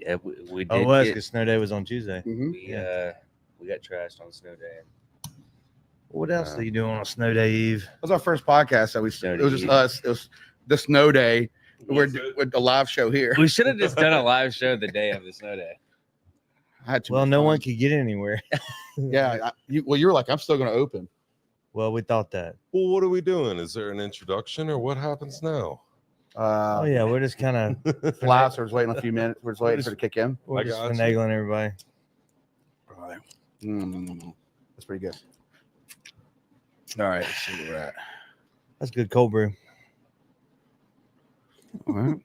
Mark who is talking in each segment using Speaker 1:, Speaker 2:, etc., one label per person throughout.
Speaker 1: Yeah, we did.
Speaker 2: Oh, it was because snow day was on Tuesday.
Speaker 3: Mm-hmm.
Speaker 1: We got trashed on snow day.
Speaker 2: What else do you do on a snow day, Eve?
Speaker 3: That was our first podcast that it was just us. It was the snow day. We're with the live show here.
Speaker 1: We should have just done a live show the day of the snow day.
Speaker 3: I had too
Speaker 2: Well,
Speaker 3: much
Speaker 2: no
Speaker 3: fun.
Speaker 2: one could get anywhere.
Speaker 3: Yeah. You were like, I'm still going to open.
Speaker 2: Well, we thought that.
Speaker 4: Well, what are we doing? Is there an introduction or what happens now?
Speaker 2: Oh yeah, we're just kind of
Speaker 3: Flaps. We're just waiting a few minutes. We're just waiting for it to kick in.
Speaker 2: we're
Speaker 4: I
Speaker 2: just
Speaker 4: got you.
Speaker 2: finagling everybody.
Speaker 3: All right. That's pretty good. All right. Let's see where we're at.
Speaker 2: That's good cold brew.
Speaker 3: All right.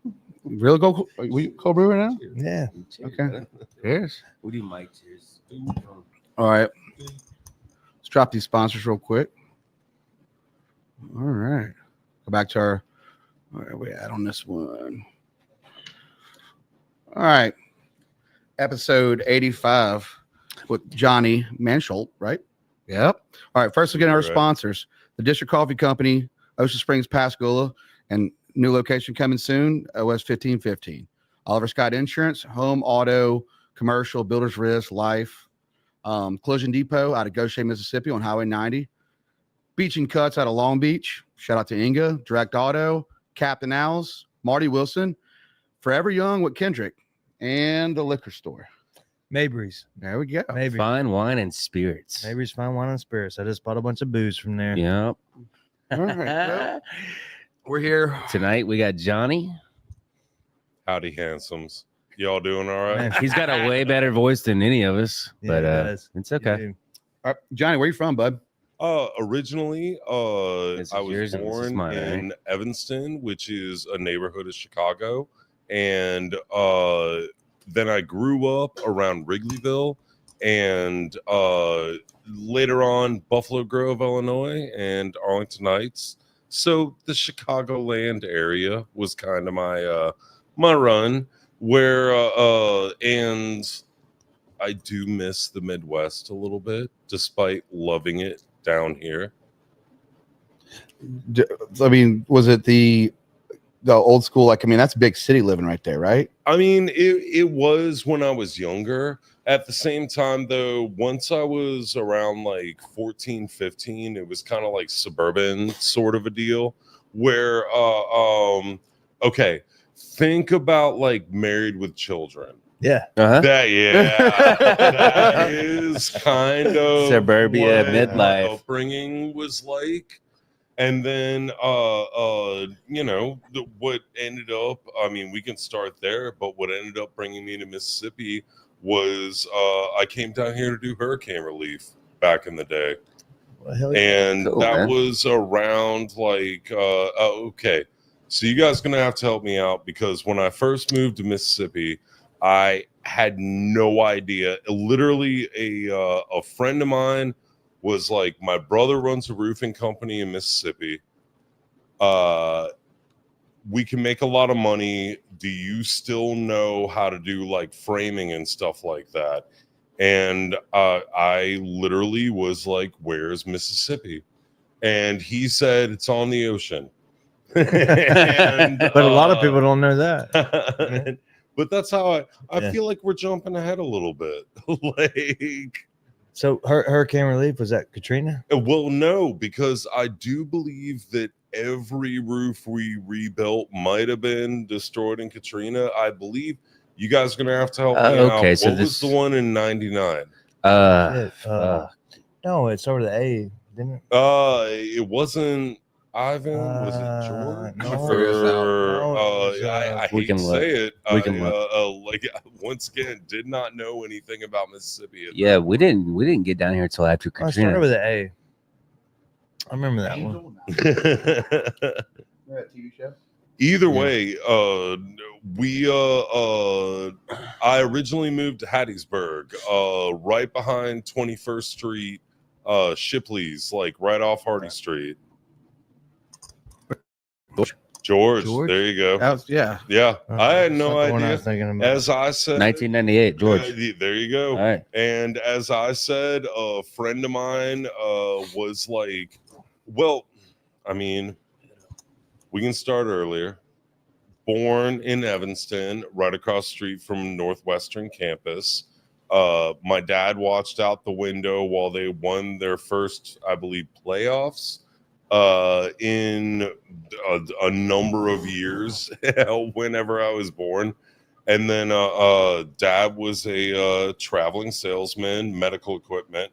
Speaker 3: Real cold brew right now?
Speaker 2: Yeah.
Speaker 3: Okay. Cheers.
Speaker 1: What do you Mike? Cheers.
Speaker 3: All right. Let's drop these sponsors real quick. All right. Go back to our. Where are we at on this one? All right. Episode 85 with Johnny Mansholt, right? Yep. All right. First, we're getting our sponsors: the District Coffee Company, Ocean Springs, Pascagoula, and new location coming soon, OS 1515. Oliver Scott Insurance, home, auto, commercial, builder's risk, life. Collision Depot out of Goshen, Mississippi on Highway 90. Beach and Cuts out of Long Beach. Shout out to Inga. DirectAuto, Captain Al's, Marty Wilson, Forever Young with Kendrick, and the liquor store.
Speaker 2: Mabry's.
Speaker 3: There we go.
Speaker 2: Mabry's.
Speaker 1: Fine wine and spirits.
Speaker 2: Mabry's Fine Wine and Spirits. I just bought a bunch of booze from there.
Speaker 1: Yep.
Speaker 3: All right. Well, we're here.
Speaker 1: Tonight we got Johnny.
Speaker 4: Howdy, handsomes. Y'all doing all right?
Speaker 2: Man,
Speaker 1: He's got a way better voice than any of us,
Speaker 2: Yeah,
Speaker 1: but
Speaker 2: he does.
Speaker 1: it's
Speaker 2: You
Speaker 1: okay.
Speaker 2: do.
Speaker 3: All right, Johnny, where you from, bud?
Speaker 4: Originally,
Speaker 1: This is
Speaker 4: I was
Speaker 1: yours and this is
Speaker 4: born
Speaker 1: mine,
Speaker 4: in Evanston, which is a neighborhood of Chicago, and then I grew up around Wrigleyville, and later on Buffalo Grove, Illinois, and Arlington Heights. So the Chicagoland area was kind of my run, where and I do miss the Midwest a little bit, despite loving it down here.
Speaker 3: I mean, was it the old school? Like, I mean, that's big city living right there, right?
Speaker 4: I mean, it was when I was younger. At the same time, though, once I was around like 14, 15, it was kind of like suburban sort of a deal where, okay, think about like Married with Children.
Speaker 2: Yeah.
Speaker 1: Uh-huh.
Speaker 4: That is kind of
Speaker 1: Suburbia
Speaker 4: what
Speaker 1: midlife.
Speaker 4: my upbringing was like. And then you know, what ended up, I mean, we can start there, but what ended up bringing me to Mississippi was I came down here to do hurricane relief back in the day.
Speaker 2: Well, hell yeah.
Speaker 4: And
Speaker 1: Cool,
Speaker 4: that
Speaker 1: man.
Speaker 4: was around like okay, so you guys gonna have to help me out, because when I first moved to Mississippi, I had no idea. Literally, a friend of mine was like, my brother runs a roofing company in Mississippi. We can make a lot of money. Do you still know how to do like framing and stuff like that? And I literally was like, where's Mississippi? And he said, it's on the ocean. And,
Speaker 2: But a lot of people don't know that.
Speaker 4: but that's how I
Speaker 2: Yeah.
Speaker 4: feel like we're jumping ahead a little bit. Like,
Speaker 2: So hurricane relief, was that Katrina?
Speaker 4: well, no, because I do believe that every roof we rebuilt might have been destroyed in Katrina. I believe you guys are gonna have to help me
Speaker 1: Okay,
Speaker 4: out.
Speaker 1: so
Speaker 4: What was
Speaker 1: this-
Speaker 4: the one in '99?
Speaker 2: Shit,
Speaker 1: Fuck.
Speaker 2: No, it's over the A, didn't it?
Speaker 4: It wasn't Ivan. Was it George?
Speaker 2: no.
Speaker 3: I'll figure this out.
Speaker 2: No, it was,
Speaker 4: I
Speaker 1: we
Speaker 4: hate
Speaker 1: can
Speaker 4: to
Speaker 1: look.
Speaker 4: say it.
Speaker 1: We can look.
Speaker 4: Like, once again, did not know anything about Mississippi. at
Speaker 1: Yeah,
Speaker 4: that
Speaker 1: we didn't get down here until after
Speaker 2: I started
Speaker 1: Katrina.
Speaker 2: with the A. I remember that one.
Speaker 3: TV show.
Speaker 4: Either
Speaker 1: Yeah.
Speaker 4: way, I originally moved to Hattiesburg, right behind 21st Street, Shipley's, like right off Hardy Street. George, there you go.
Speaker 3: That was, yeah.
Speaker 4: Yeah, I had no
Speaker 2: That's the one I
Speaker 4: idea.
Speaker 2: was thinking about.
Speaker 4: As I said,
Speaker 1: 1998, George.
Speaker 4: there you go.
Speaker 1: All right.
Speaker 4: And as I said, a friend of mine was like, well, I mean, we can start earlier, born in Evanston, right across the street from Northwestern campus. My dad watched out the window while they won their first, I believe, playoffs in a number of years whenever I was born. And then dad was a traveling salesman, medical equipment.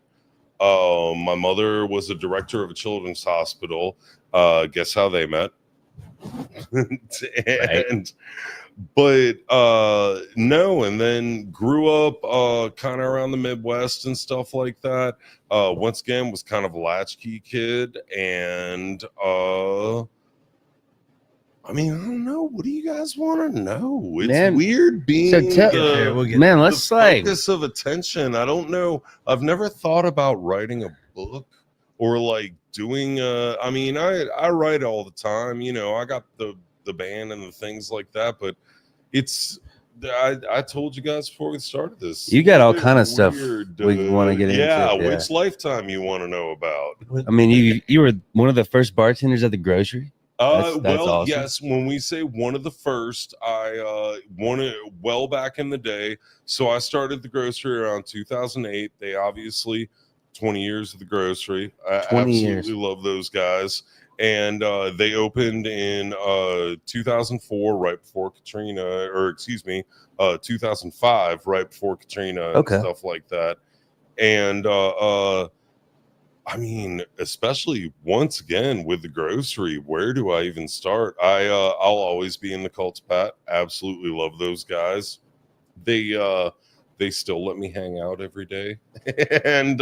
Speaker 4: My mother was a director of a children's hospital. Guess how they met? And but no, and then grew up kind of around the Midwest and stuff like that. Once again, was kind of a latchkey kid, and I mean, I don't know. What do you guys want to know? It's
Speaker 1: Man,
Speaker 4: weird being
Speaker 1: so
Speaker 2: We'll
Speaker 1: let's
Speaker 4: the
Speaker 1: like
Speaker 4: focus of attention. I don't know. I've never thought about writing a book or like doing I mean, I write all the time. You know, I got the band and the things like that, but it's I told you guys before we started this.
Speaker 1: you got all
Speaker 4: It's
Speaker 1: kind of stuff
Speaker 4: weird,
Speaker 1: we want to get into.
Speaker 4: yeah, which lifetime you want to know about?
Speaker 1: I mean, you were one of the first bartenders at the grocery. That's
Speaker 4: Well,
Speaker 1: awesome.
Speaker 4: yes. When we say one of the first, I won it well back in the day. So I started the grocery around 2008. They obviously 20 years of the grocery. I
Speaker 1: 20 years.
Speaker 4: absolutely love those guys. And they opened in 2004, right before Katrina, or excuse me, 2005, right before Katrina and
Speaker 1: Okay.
Speaker 4: stuff like that. And I mean, especially once again with the grocery, where do I even start? I'll always be in the Cults, Pat. Absolutely love those guys. They still let me hang out every day, and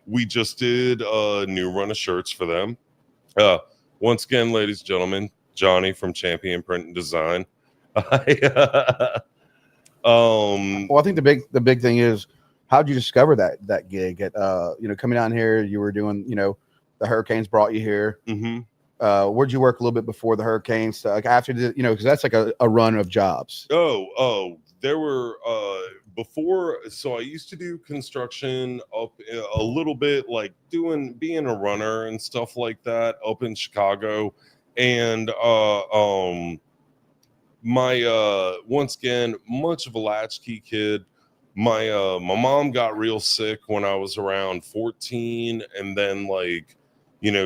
Speaker 4: we just did a new run of shirts for them. Once again, ladies and gentlemen, Johnny from Champion Print and Design.
Speaker 3: Well, I think the big thing is, how'd you discover that gig? At coming down here, you were doing, the hurricanes brought you here.
Speaker 4: Mm-hmm.
Speaker 3: Where'd you work a little bit before the hurricanes? Like after because that's like a run of jobs.
Speaker 4: Oh, there were before. So I used to do construction up a little bit, like being a runner and stuff like that up in Chicago, and my once again, much of a latchkey kid. My mom got real sick when I was around 14, and then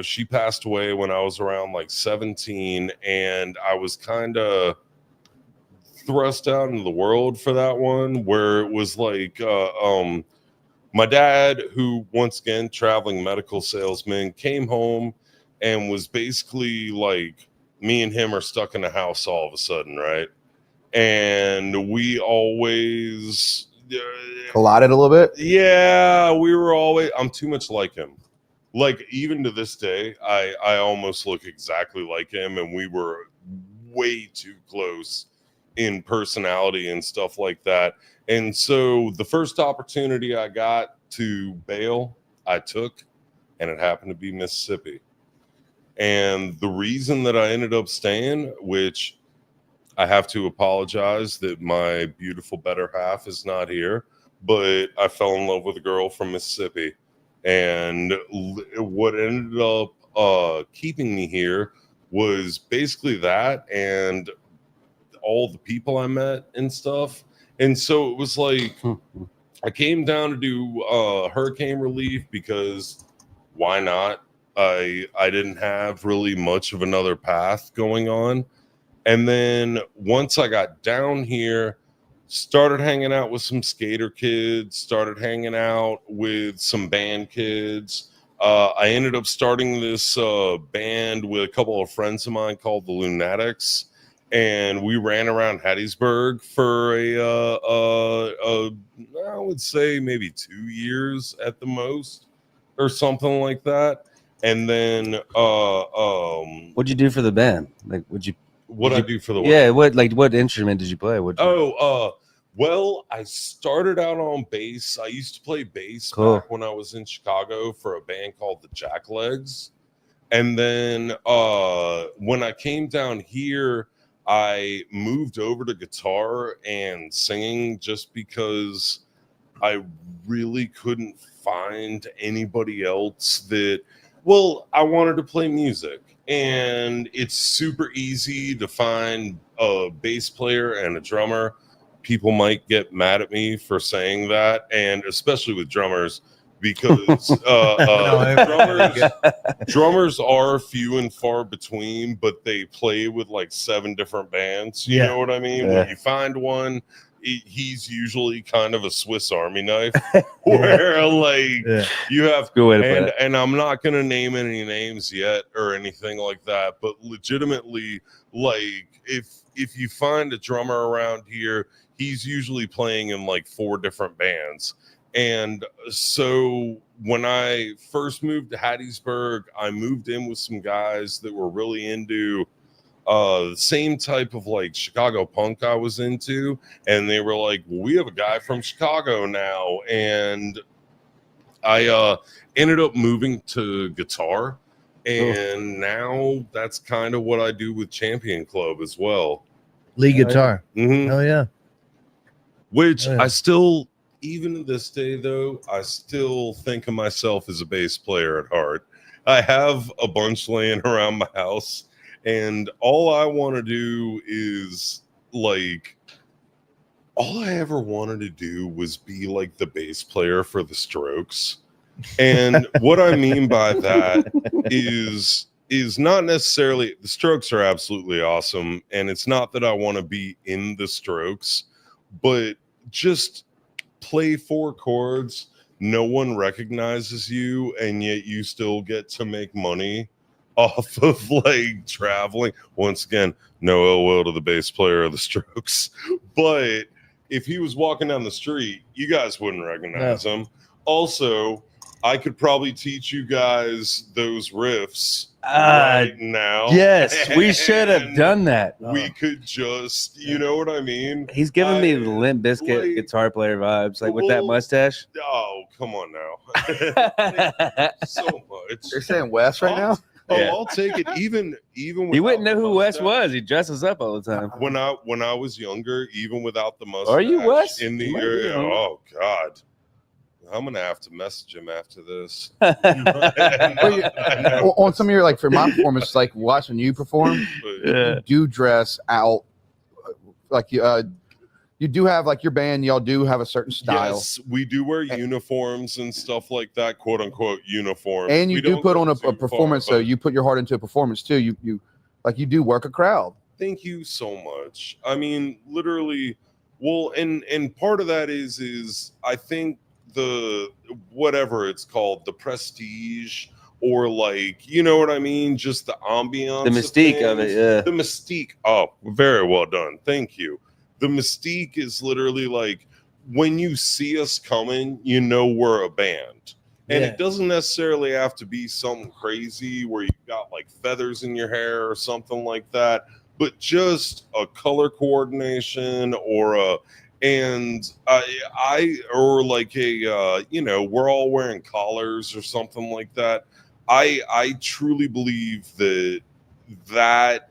Speaker 4: she passed away when I was around 17, and I was kind of thrust out into the world for that one, where it was my dad, who once again traveling medical salesman, came home and was basically like, me and him are stuck in a house all of a sudden, right? And we always
Speaker 3: collided a little bit.
Speaker 4: Yeah, we were always. I'm too much like him. Like even to this day, I almost look exactly like him, and we were way too close in personality and stuff like that. And so the first opportunity I got to bail, I took, and it happened to be Mississippi. And the reason that I ended up staying, which I have to apologize that my beautiful better half is not here, but I fell in love with a girl from Mississippi. And what ended up keeping me here was basically that and all the people I met and stuff. And so it was like I came down to do hurricane relief because why not? I didn't have really much of another path going on. And then once I got down here, started hanging out with some skater kids, started hanging out with some band kids. I ended up starting this band with a couple of friends of mine called the Lunatics. And we ran around Hattiesburg for I would say maybe 2 years at the most or something like that. And then
Speaker 1: what'd you do for the band? Like,
Speaker 4: what I do for the
Speaker 1: yeah, what instrument did you play?
Speaker 4: Well, I started out on bass. I used to play bass back when I was in Chicago for a band called the Jacklegs. And then when I came down here, I moved over to guitar and singing just because I really couldn't find anybody else I wanted to play music. and it's super easy to find a bass player and a drummer. People might get mad at me for saying that, and especially with drummers, because drummers are few and far between, but they play with like 7 different bands. You know what I mean? When you find one, he's usually kind of a Swiss Army knife, where like you have. And I'm not gonna name any names yet or anything like that, but legitimately, like if you find a drummer around here, he's usually playing in like 4 different bands. And so when I first moved to Hattiesburg, I moved in with some guys that were really into the same type of like Chicago punk I was into. And they were like, well, we have a guy from Chicago now. And I ended up moving to guitar. And now that's kind of what I do with Champion Club as well.
Speaker 2: Lead guitar.
Speaker 4: Mm-hmm.
Speaker 2: Oh, yeah.
Speaker 4: Which I still, even to this day, though, I still think of myself as a bass player at heart. I have a bunch laying around my house, and all I want to do is, like, all I ever wanted to do was be, like, the bass player for the Strokes. And what I mean by that is not necessarily, the Strokes are absolutely awesome, and it's not that I want to be in the Strokes, but just play 4 chords, no one recognizes you, and yet you still get to make money off of like traveling. Once again, no ill will to the bass player of the Strokes, but if he was walking down the street, you guys wouldn't recognize him. Also, I could probably teach you guys those riffs right now.
Speaker 1: Yes, we should have done that.
Speaker 4: We could just, you know what I mean?
Speaker 1: He's giving me the Limp Bizkit
Speaker 4: like,
Speaker 1: guitar player vibes, like with that mustache.
Speaker 4: Oh, come on now. So much.
Speaker 3: You're saying Wes right now?
Speaker 4: Oh, I'll take it. Even
Speaker 1: he wouldn't know who Wes was. He dresses up all the time.
Speaker 4: When I was younger, even without the mustache,
Speaker 1: are you Wes?
Speaker 4: In the area? Oh God. I'm gonna have to message him after this.
Speaker 3: On some of your, like, for my performance, like watching you perform, you do dress out like you do have, like, your band, y'all do have a certain style.
Speaker 4: Yes, we do wear uniforms and stuff like that, quote unquote uniforms.
Speaker 3: And you do put on a performance, so you put your heart into a performance too. You like, you do work a crowd.
Speaker 4: Thank you so much. I mean, literally, well, and part of that is I think the whatever it's called, the prestige, or like, you know what I mean, just the ambiance,
Speaker 1: the mystique of it. Yeah,
Speaker 4: the mystique. Oh, very well done, thank you. The mystique is literally like, when you see us coming, you know we're a band. And it doesn't necessarily have to be something crazy where you've got like feathers in your hair or something like that, but just a color coordination or or like a you know, we're all wearing collars or something like that. I truly believe that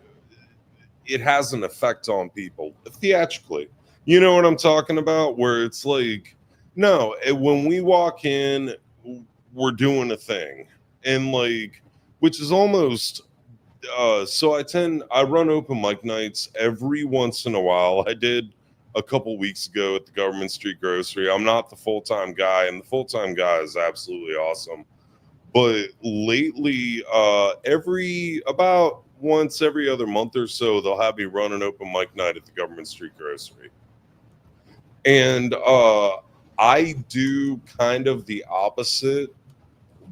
Speaker 4: it has an effect on people theatrically. You know what I'm talking about? Where it's like, no, when we walk in, we're doing a thing, and like, which is almost. So I run open mic nights every once in a while. I did a couple weeks ago at the Government Street Grocery. I'm not the full-time guy, and the full-time guy is absolutely awesome. But lately, about once every other month or so, they'll have me run an open mic night at the Government Street Grocery. And I do kind of the opposite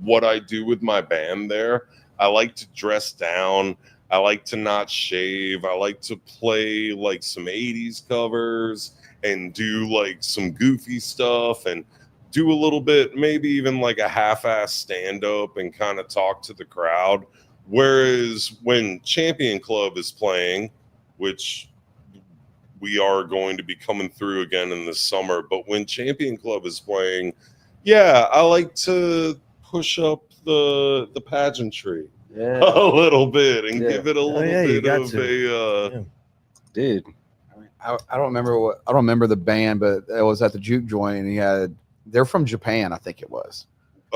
Speaker 4: what I do with my band there. I like to dress down. I like to not shave. I like to play like some 80s covers and do like some goofy stuff and do a little bit, maybe even like a half-ass stand-up and kind of talk to the crowd. Whereas when Champion Club is playing, which we are going to be coming through again in the summer, but when Champion Club is playing, yeah, I like to push up the pageantry a little bit and give it a little bit of a
Speaker 1: dude.
Speaker 3: I don't remember the band, but it was at the juke joint, and they're from Japan, I think it was.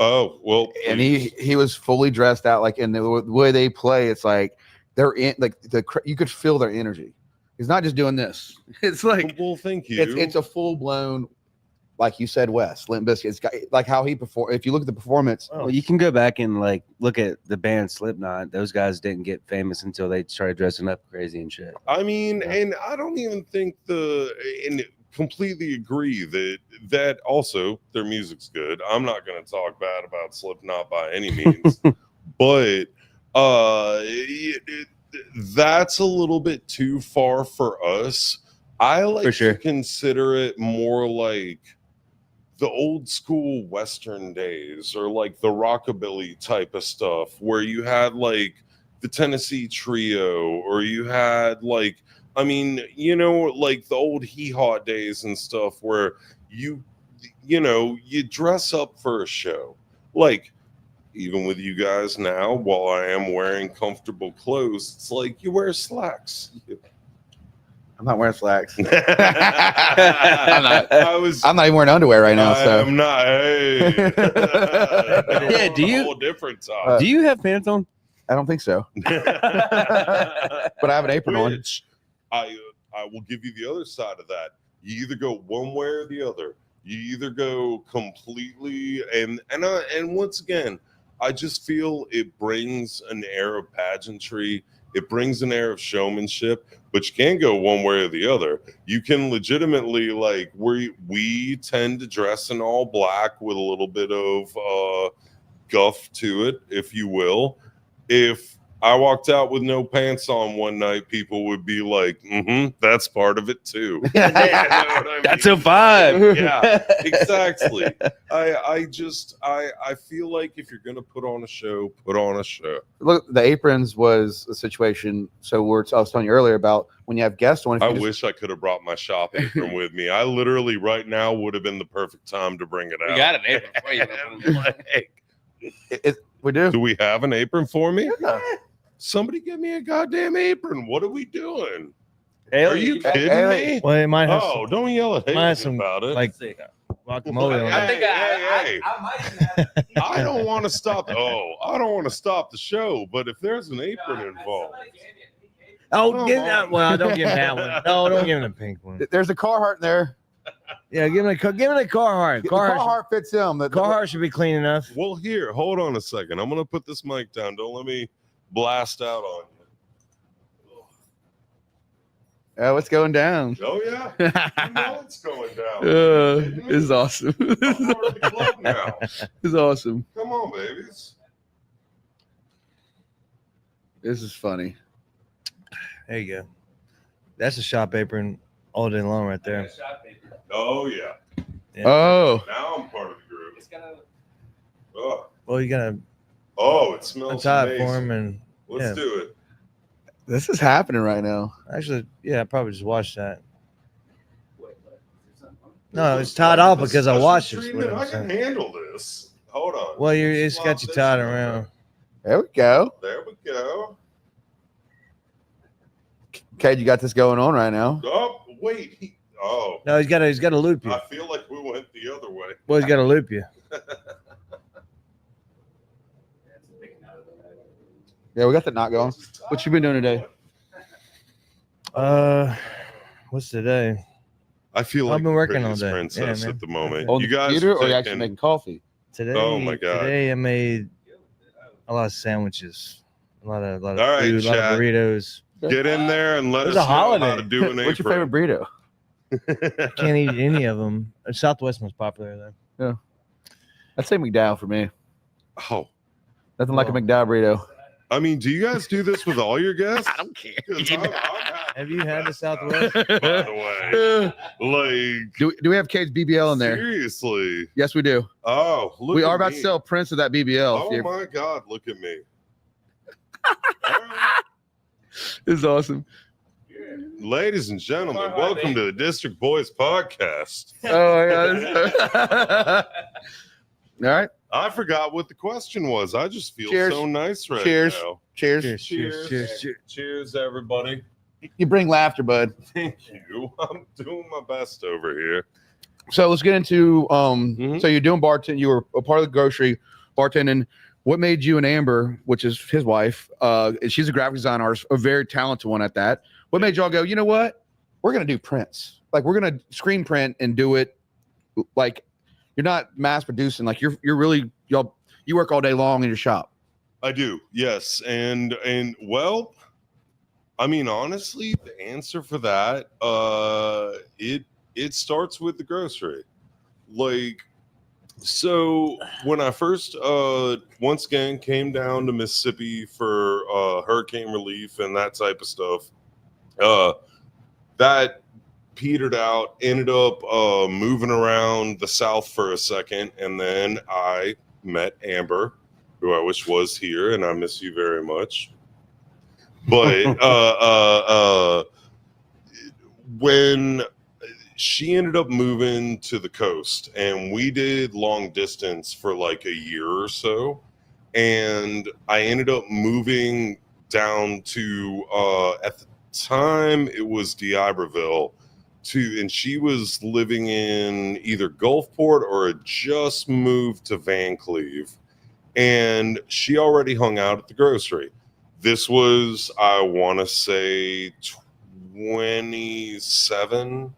Speaker 4: Oh, well.
Speaker 3: And he was fully dressed out, like, in the way they play, it's like they're in, like, you could feel their energy. He's not just doing this. It's like,
Speaker 4: well, thank you.
Speaker 3: It's a full blown, like you said, Wes, Limp Bizkit. It's got, like, how he performed. If you look at the performance,
Speaker 1: Well, you can go back and like look at the band Slipknot. Those guys didn't get famous until they started dressing up crazy and shit.
Speaker 4: I mean, and I don't even think and completely agree that also their music's good. I'm not going to talk bad about Slipknot by any means, but that's a little bit too far for us. I like to consider it more like the old school Western days, or like the rockabilly type of stuff, where you had like the Tennessee Trio, or you had like, I mean, you know, like the old hee haw days and stuff, where you dress up for a show. Like, even with you guys now, while I am wearing comfortable clothes, it's like you wear slacks.
Speaker 3: I'm not wearing slacks. I'm
Speaker 4: I'm
Speaker 3: not even wearing underwear right now. So
Speaker 4: I'm not. Hey.
Speaker 1: Yeah, do you?
Speaker 4: A whole different time.
Speaker 1: Do you have pants on?
Speaker 3: I don't think so. But I have an apron on.
Speaker 4: Which I will give you the other side of that. You either go one way or the other. You either go completely and once again, I just feel it brings an air of pageantry. It brings an air of showmanship, but you can't go one way or the other. You can legitimately, like, we tend to dress in all black with a little bit of guff to it, if you will. If I walked out with no pants on one night, people would be like, that's part of it too. You know what I mean?
Speaker 1: That's a vibe.
Speaker 4: Yeah, exactly. I feel like if you're gonna put on a show, put on a show.
Speaker 3: Look, the aprons was a situation. So I was telling you earlier about when you have guests on.
Speaker 4: I wish I could have brought my shop apron with me. I literally right now would have been the perfect time to bring it out.
Speaker 1: We got an apron for you.
Speaker 3: We do.
Speaker 4: Do we have an apron for me?
Speaker 3: Yeah.
Speaker 4: Somebody give me a goddamn apron. What are we doing?
Speaker 1: Haley,
Speaker 4: are you kidding me?
Speaker 2: Well, it might have
Speaker 4: Don't yell at
Speaker 2: might have
Speaker 4: Haley
Speaker 2: some,
Speaker 4: about it.
Speaker 2: like, guacamole on it.
Speaker 1: I might even have.
Speaker 4: I don't want to stop. I don't want to stop the show. But if there's an apron involved,
Speaker 2: Oh, give that. Well, don't give him that one. No, don't give him the pink one.
Speaker 3: There's a Carhartt in there.
Speaker 2: Yeah, give him a Carhartt.
Speaker 3: Carhartt fits him.
Speaker 2: Carhartt should be clean enough.
Speaker 4: well, here, hold on a second. I'm gonna put this mic down. Don't let me blast out on you.
Speaker 3: Oh, it's going down.
Speaker 4: Oh yeah, you know it's going down.
Speaker 3: It's awesome.
Speaker 4: I'm part of the club now.
Speaker 3: It's awesome.
Speaker 4: Come on, babies.
Speaker 3: This is funny.
Speaker 2: There you go. That's a shop apron all day long right there.
Speaker 4: Oh yeah.
Speaker 2: Yeah.
Speaker 3: Oh,
Speaker 4: Now I'm part of the group. Oh,
Speaker 2: Well, you gotta
Speaker 4: it smells
Speaker 2: untie it
Speaker 4: amazing.
Speaker 2: for him, and
Speaker 4: Let's do it.
Speaker 3: this is happening right now.
Speaker 2: actually, yeah, I probably just washed that. No, it's tied off because I washed it.
Speaker 4: Treatment, I can handle this. Hold on.
Speaker 2: Well,
Speaker 4: Let me
Speaker 2: it's
Speaker 4: swap
Speaker 2: got you
Speaker 4: this
Speaker 2: tied
Speaker 4: over.
Speaker 2: around.
Speaker 3: There we go.
Speaker 4: There we go.
Speaker 3: Okay, you got this going on right now.
Speaker 4: Oh, wait.
Speaker 2: No, he's got to loop you.
Speaker 4: I feel like we went the other way.
Speaker 2: Well, he's got to loop you.
Speaker 3: Yeah, we got the knot going. What you been doing today?
Speaker 2: What's today?
Speaker 4: I feel
Speaker 2: I've
Speaker 4: like
Speaker 2: been
Speaker 4: the
Speaker 2: working all
Speaker 4: prettiest
Speaker 2: day.
Speaker 4: princess
Speaker 2: Yeah, man.
Speaker 4: at the moment.
Speaker 3: On
Speaker 4: You
Speaker 3: the
Speaker 4: guys
Speaker 3: computer,
Speaker 4: are
Speaker 3: or you
Speaker 4: taking-
Speaker 3: actually making coffee?
Speaker 2: Today,
Speaker 4: Oh, my God.
Speaker 2: Today I made a lot of sandwiches, a lot of
Speaker 4: All right,
Speaker 2: food, a lot
Speaker 4: chat.
Speaker 2: of burritos.
Speaker 4: Get in there and let
Speaker 2: It
Speaker 4: us
Speaker 2: was
Speaker 4: know
Speaker 2: a
Speaker 4: how
Speaker 2: holiday.
Speaker 4: to do an apron.
Speaker 3: What's your favorite burrito?
Speaker 2: Can't eat any of them. Southwest was popular though.
Speaker 3: I'd say McDowell for me.
Speaker 4: Oh,
Speaker 3: Nothing like a McDowell burrito.
Speaker 4: I mean, do you guys do this with all your guests?
Speaker 3: I don't care.
Speaker 4: 'Cause
Speaker 2: Have you had the Southwest?
Speaker 4: by the way, like,
Speaker 3: Do we have Cade's BBL in there?
Speaker 4: seriously.
Speaker 3: Yes, we do.
Speaker 4: Oh, look
Speaker 3: We
Speaker 4: at
Speaker 3: are about
Speaker 4: me.
Speaker 3: to sell prints of that BBL.
Speaker 4: Oh my God, look at me. All right.
Speaker 3: It's awesome.
Speaker 4: Ladies and gentlemen, welcome to the District Boys Podcast.
Speaker 3: Oh my God. All right.
Speaker 4: I forgot what the question was. I just feel
Speaker 3: Cheers.
Speaker 4: so nice right
Speaker 3: Cheers.
Speaker 4: now.
Speaker 3: Cheers.
Speaker 4: Cheers, everybody.
Speaker 3: You bring laughter, bud.
Speaker 4: Thank you. I'm doing my best over here.
Speaker 3: So let's get into
Speaker 4: Mhm.
Speaker 3: So you're doing bartending. You were a part of the grocery bartending. What made you and Amber, which is his wife, she's a graphic design artist, a very talented one at that. What made y'all go, you know what? We're gonna do prints. Like we're gonna screen print and do it like you're not mass producing, like you're really you work all day long in your shop.
Speaker 4: I do, yes. And well, I mean, honestly, the answer for that, it starts with the grocery. Like, so when I first once again came down to Mississippi for hurricane relief and that type of stuff, that petered out, ended up moving around the South for a second, and then I met Amber, who I wish was here, and I miss you very much. But when she ended up moving to the coast, and we did long distance for like a year or so, and I ended up moving down to at the time it was D'Iberville and she was living in either Gulfport or had just moved to Van Cleve, and she already hung out at the grocery. This was, I want to say, 2007.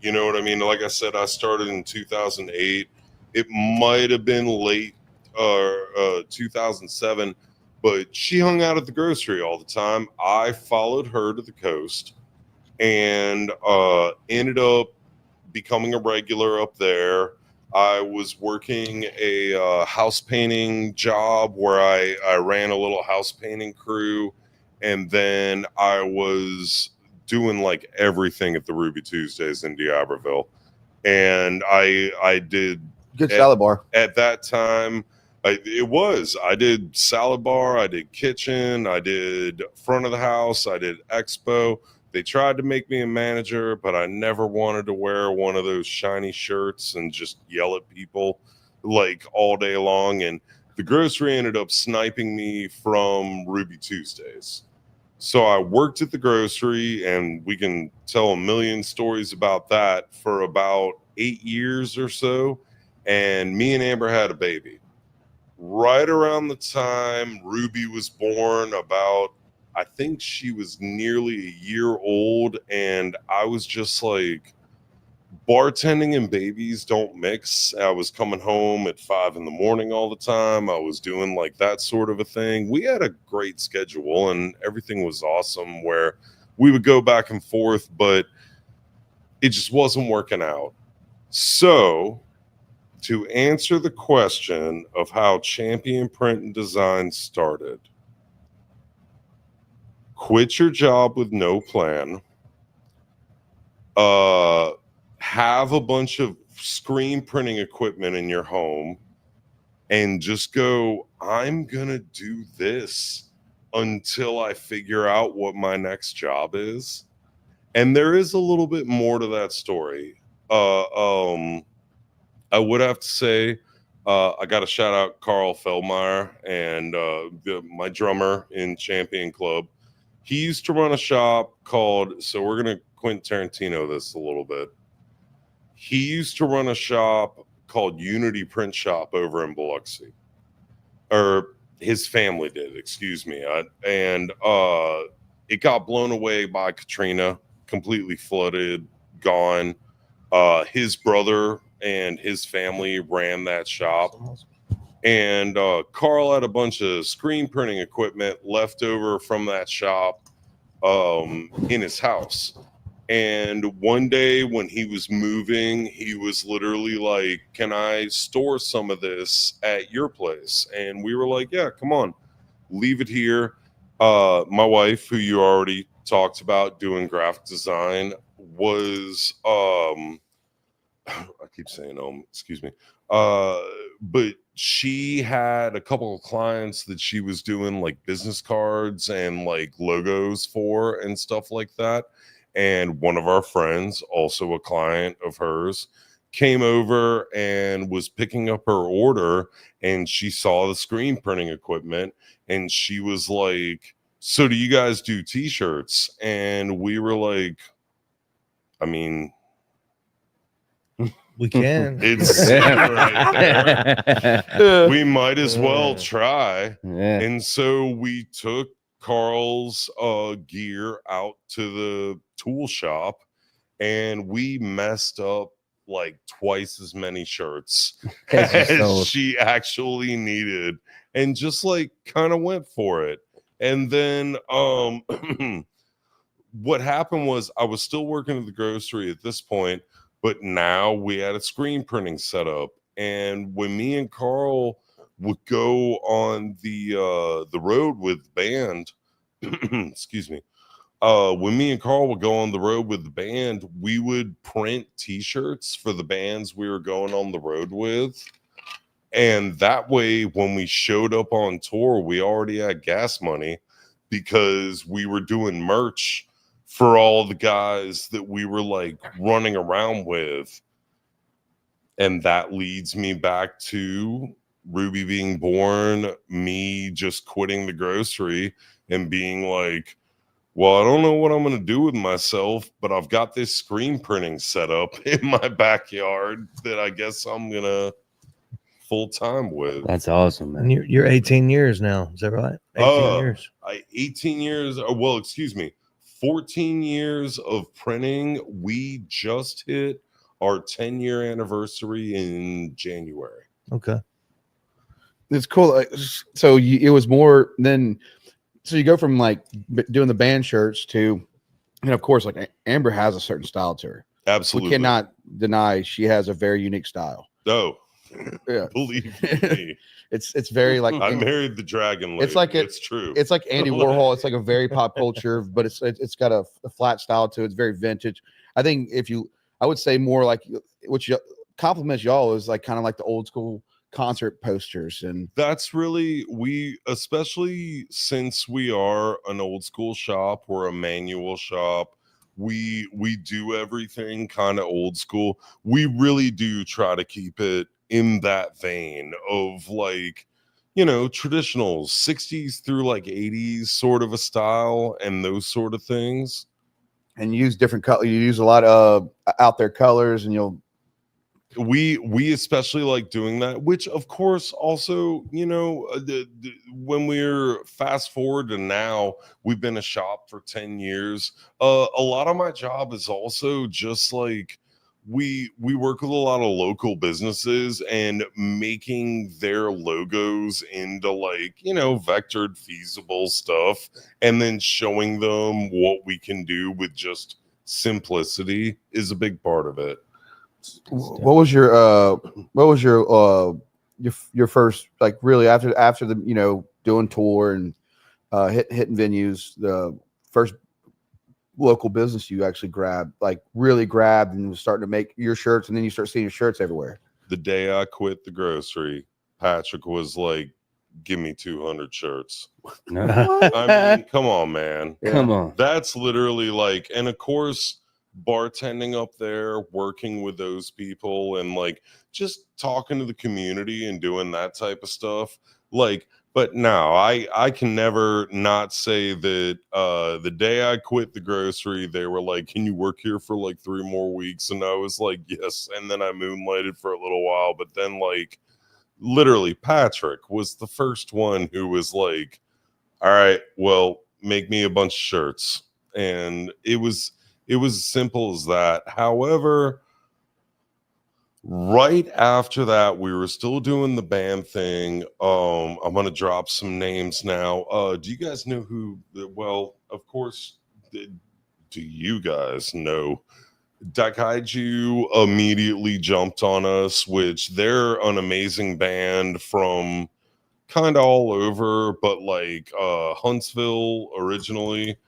Speaker 4: You know what I mean? Like I said, I started in 2008. It might have been late 2007, but she hung out at the grocery all the time. I followed her to the coast and ended up becoming a regular up there. I was working a house painting job where I ran a little house painting crew, and then I was doing like everything at the Ruby Tuesdays in D'Iberville. And I did
Speaker 3: Good salad bar.
Speaker 4: at that time. I did salad bar, I did kitchen, I did front of the house, I did expo. They tried to make me a manager, but I never wanted to wear one of those shiny shirts and just yell at people like all day long. And the grocery ended up sniping me from Ruby Tuesdays. So I worked at the grocery, and we can tell a million stories about that, for about 8 years or so. And me and Amber had a baby. Right around the time Ruby was born, about, I think she was nearly a year old, and I was just like, bartending and babies don't mix. I was coming home at 5 a.m. all the time. I was doing like that sort of a thing. We had a great schedule and everything was awesome, where we would go back and forth, but it just wasn't working out. So to answer the question of how Champion Print and Design started, quit your job with no plan, have a bunch of screen printing equipment in your home, and just go, I'm gonna do this until I figure out what my next job is. And there is a little bit more to that story. I would have to say, I got to shout out Carl Feldmeyer and my drummer in Champion Club. He used to run a shop called, so we're going to Quentin Tarantino this a little bit. He used to run a shop called Unity Print Shop over in Biloxi. Or his family did, excuse me. And it got blown away by Katrina, completely flooded, gone. His brother and his family ran that shop. And Carl had a bunch of screen printing equipment left over from that shop in his house. And one day when he was moving, he was literally like, can I store some of this at your place? And we were like, yeah, come on, leave it here. My wife, who you already talked about doing graphic design, was I keep saying excuse me. But she had a couple of clients that she was doing like business cards and like logos for and stuff like that. And one of our friends, also a client of hers, came over and was picking up her order, and she saw the screen printing equipment, and she was like, so do you guys do t-shirts? And we were like, I mean,
Speaker 2: We can.
Speaker 4: It's right there. We might as well try.
Speaker 1: Yeah.
Speaker 4: And so we took Carl's gear out to the tool shop, and we messed up like twice as many shirts as she actually needed, and just like kind of went for it. And then what happened was I was still working at the grocery at this point, but now we had a screen printing setup. And when me and Carl would go on the road with band, excuse me, when me and Carl would go on the road with the band, we would print t-shirts for the bands we were going on the road with. And that way, when we showed up on tour, we already had gas money because we were doing merch for all the guys that we were like running around with. And that leads me back to Ruby being born, me just quitting the grocery and being like, well, I don't know what I'm going to do with myself, but I've got this screen printing set up in my backyard that I guess I'm going to full time with.
Speaker 1: That's awesome, man.
Speaker 2: And you're 18 years now. Is that right? 18 years.
Speaker 4: 18 years. Well, excuse me. 14 years of printing. We just hit our 10-year anniversary in January.
Speaker 2: Okay.
Speaker 3: It's cool. So it was more than, so you go from like doing the band shirts to, and of course, like Amber has a certain style to her.
Speaker 4: Absolutely.
Speaker 3: We cannot deny she has a very unique style.
Speaker 4: Oh,
Speaker 3: yeah.
Speaker 4: Believe me.
Speaker 3: It's very like
Speaker 4: I married the dragon lady.
Speaker 3: It's like
Speaker 4: it's true.
Speaker 3: It's like Andy Warhol. It's like a very pop culture, but it's got a flat style to it. It's very vintage. I think I would say more like which compliments y'all is like kind of like the old school concert posters. And
Speaker 4: that's really, especially since we are an old school shop, we're a manual shop. We do everything kind of old school. We really do try to keep it in that vein of like, traditional 60s through like 80s sort of a style and those sort of things.
Speaker 3: And you use different color. You use a lot of out there colors, and
Speaker 4: we especially like doing that, which of course also, when we're fast forward to now, we've been a shop for 10 years. A lot of my job is also just like, we work with a lot of local businesses and making their logos into like, vectored feasible stuff, and then showing them what we can do with just simplicity is a big part of it.
Speaker 3: What was your first, like, really after the doing tour and hitting venues, the first local business you actually really grabbed and was starting to make your shirts, and then you start seeing your shirts everywhere?
Speaker 4: The day I quit the grocery, Patrick was like, give me 200 shirts. I mean, come on, man.
Speaker 1: Come on.
Speaker 4: That's literally like, and of course, bartending up there, working with those people, and like just talking to the community and doing that type of stuff. Like, but no, I can never not say that the day I quit the grocery, they were like, can you work here for like 3 more weeks? And I was like, yes. And then I moonlighted for a little while, but then like literally Patrick was the first one who was like, all right, well, make me a bunch of shirts. And it was as simple as that. However, right after that, we were still doing the band thing. I'm going to drop some names now. Do you guys know who? Well, of course, do you guys know? Daikaiju immediately jumped on us, which they're an amazing band from kind of all over, but like Huntsville originally.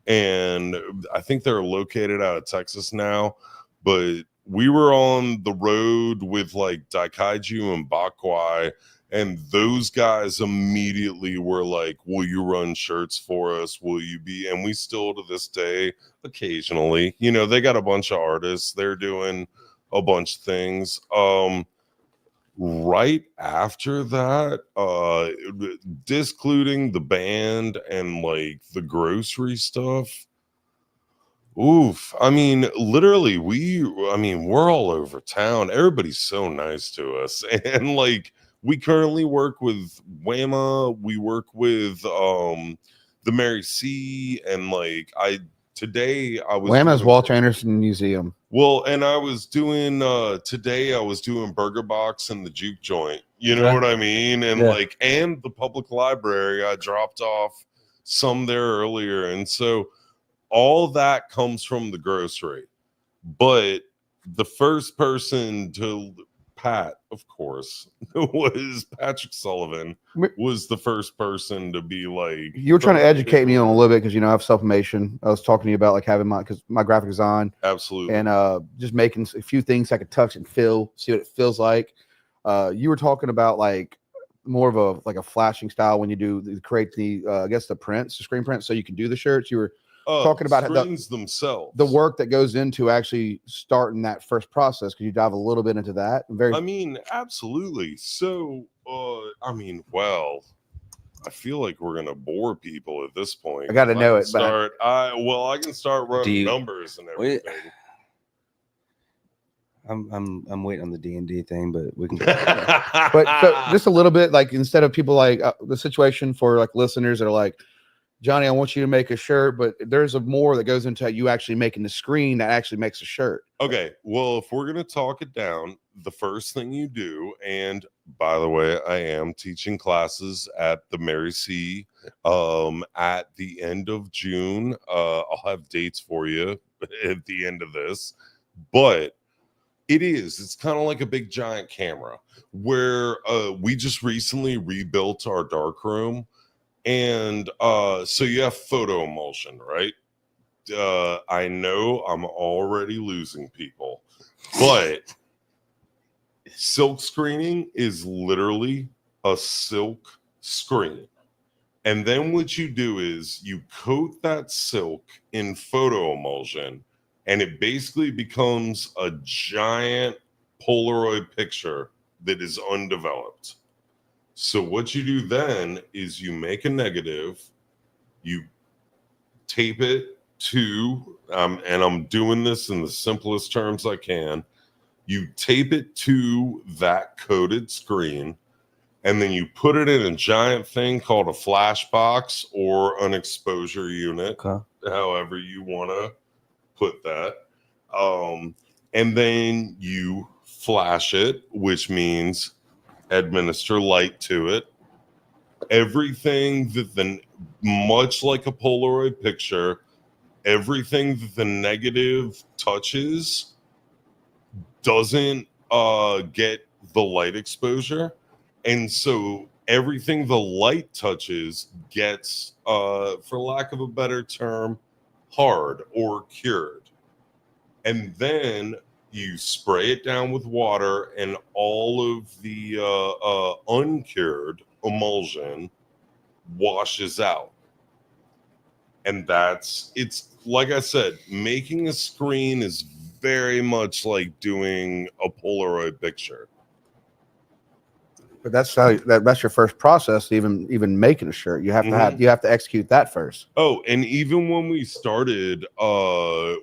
Speaker 4: And I think they're located out of Texas now, but we were on the road with like Daikaiju and Bakwai, and those guys immediately were like, will you run shirts for us? Will you be? And we still to this day, occasionally, they got a bunch of artists, they're doing a bunch of things. Right after that, discluding the band and like the grocery stuff, Oof. I mean, literally, we're all over town. Everybody's so nice to us. And like we currently work with Whamma, we work with the Mary C, and like today I was
Speaker 3: Whamma's
Speaker 4: doing
Speaker 3: Walter Anderson Museum.
Speaker 4: well, and I was doing today I was doing Burger Box and the Juke Joint. You know
Speaker 1: Okay.
Speaker 4: what I mean? And
Speaker 1: Yeah.
Speaker 4: like and the public library, I dropped off some there earlier. And so all that comes from the grocery. But the first person to Pat, of course, was Patrick Sullivan, was the first person to be like,
Speaker 3: You were trying to educate me on a little bit because I have self-mation. I was talking to you about like having my graphic design
Speaker 4: Absolutely.
Speaker 3: and just making a few things I could touch and feel, see what it feels like. You were talking about like more of a flashing style when you create the I guess the screen prints, so you can do the shirts. You were talking about
Speaker 4: themselves,
Speaker 3: the work that goes into actually starting that first process. Could you dive a little bit into that?
Speaker 4: I mean, absolutely. So, well, I feel like we're gonna bore people at this point.
Speaker 3: I got to know it.
Speaker 4: I can start running numbers and everything.
Speaker 1: I'm waiting on the D&D thing, but we can.
Speaker 3: But so just a little bit, like instead of people like the situation for like listeners that are like, Johnny, I want you to make a shirt, but there's more that goes into you actually making the screen that actually makes a shirt.
Speaker 4: Okay, well, if we're going to talk it down, the first thing you do, and by the way, I am teaching classes at the Mary C at the end of June. I'll have dates for you at the end of this, but it's kind of like a big giant camera where we just recently rebuilt our darkroom. And so you have photo emulsion, right? I know I'm already losing people, but silk screening is literally a silk screen. And then what you do is you coat that silk in photo emulsion, and it basically becomes a giant Polaroid picture that is undeveloped. So what you do then is you make a negative, you tape it to, and I'm doing this in the simplest terms I can, you tape it to that coated screen, and then you put it in a giant thing called a flash box or an exposure unit, however you want to put that. And then you flash it, which means administer light to it. Everything that much like a Polaroid picture, everything that the negative touches doesn't get the light exposure, and so everything the light touches gets, for lack of a better term, hard or cured. And then you spray it down with water, and all of the uncured emulsion washes out. And it's like I said, making a screen is very much like doing a Polaroid picture.
Speaker 3: But that's your first process, even making a shirt. You have to execute that first.
Speaker 4: Oh, and even when we started,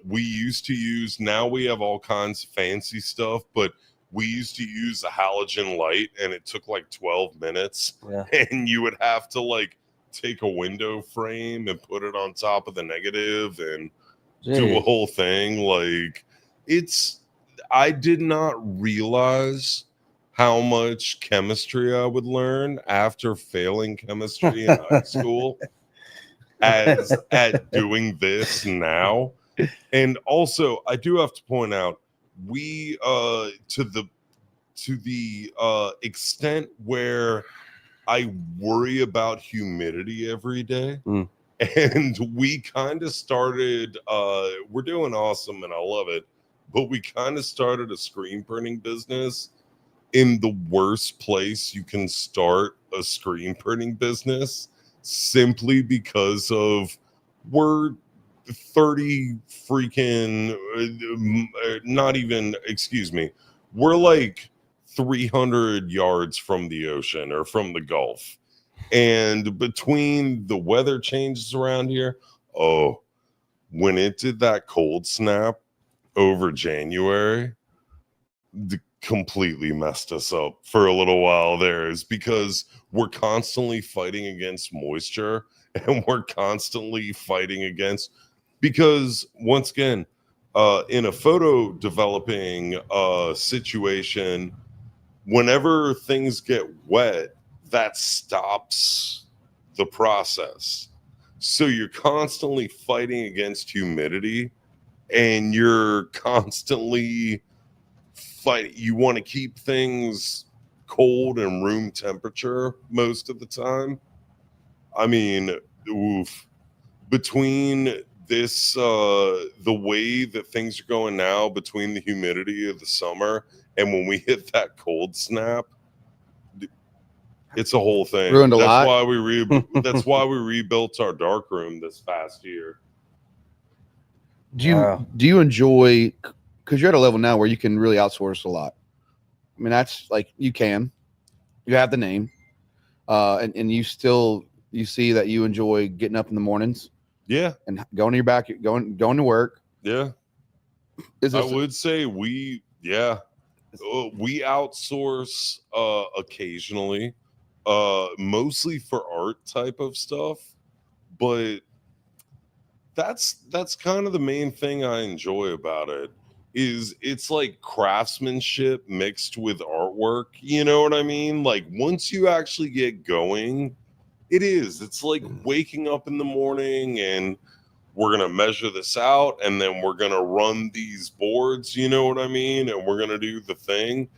Speaker 4: we used to use, now we have all kinds of fancy stuff, but we used to use a halogen light, and it took like 12 minutes.
Speaker 1: Yeah.
Speaker 4: And you would have to like take a window frame and put it on top of the negative and do a whole thing. Like I did not realize how much chemistry I would learn after failing chemistry in high school at doing this now. And also, I do have to point out, we to the extent where I worry about humidity every day. And we kind of started, we're doing awesome and I love it, but we kind of started a screen printing business in the worst place you can start a screen printing business, simply because of we're 30 freaking, not even, excuse me, we're like 300 yards from the ocean or from the Gulf. And between the weather changes around here, when it did that cold snap over January, completely messed us up for a little while there, is because we're constantly fighting against moisture and we're constantly fighting against, because once again, in a photo developing situation, whenever things get wet, that stops the process. So you're constantly fighting against humidity, and you're constantly fighting. You want to keep things cold and room temperature most of the time. I mean, oof. Between this, the way that things are going now, between the humidity of the summer and when we hit that cold snap, it's a whole thing.
Speaker 3: Ruined a
Speaker 4: that's
Speaker 3: lot.
Speaker 4: Why we that's why we rebuilt our dark room this past year.
Speaker 3: Do you enjoy, because you're at a level now where you can really outsource a lot? I mean, that's like, you have the name, and you see that you enjoy getting up in the mornings.
Speaker 4: Yeah.
Speaker 3: And going to your back, going to work.
Speaker 4: Yeah. I would say we outsource occasionally, mostly for art type of stuff, but that's kind of the main thing I enjoy about it, is it's like craftsmanship mixed with artwork. You know what I mean? Like, once you actually get going, it's like waking up in the morning and we're going to measure this out, and then we're going to run these boards, you know what I mean? And we're going to do the thing.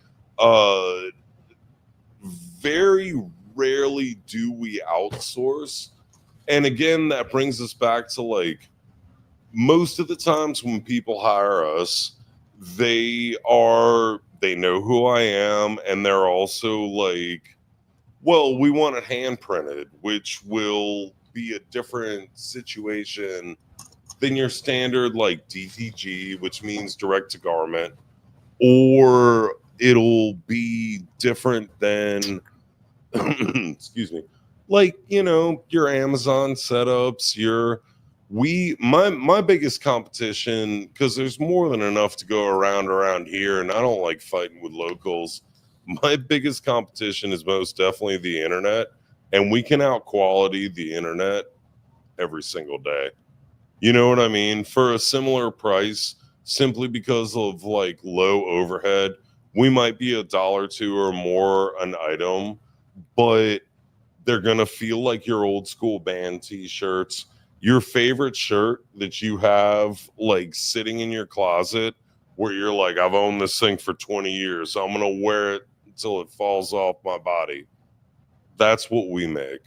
Speaker 4: Very rarely do we outsource. And again, that brings us back to, like, most of the times when people hire us, they know who I am, and they're also like, well, we want it hand printed, which will be a different situation than your standard like DTG, which means direct to garment, or it'll be different than excuse me, like, you know, your Amazon setups, my biggest competition, because there's more than enough to go around here, and I don't like fighting with locals. My biggest competition is most definitely the internet, and we can out quality the internet every single day. You know what I mean? For a similar price, simply because of like low overhead, we might be $1 or $2 or more an item, but they're going to feel like your old school band t-shirts, your favorite shirt that you have like sitting in your closet where you're like, I've owned this thing for 20 years. So I'm going to wear it until it falls off my body. That's what we make.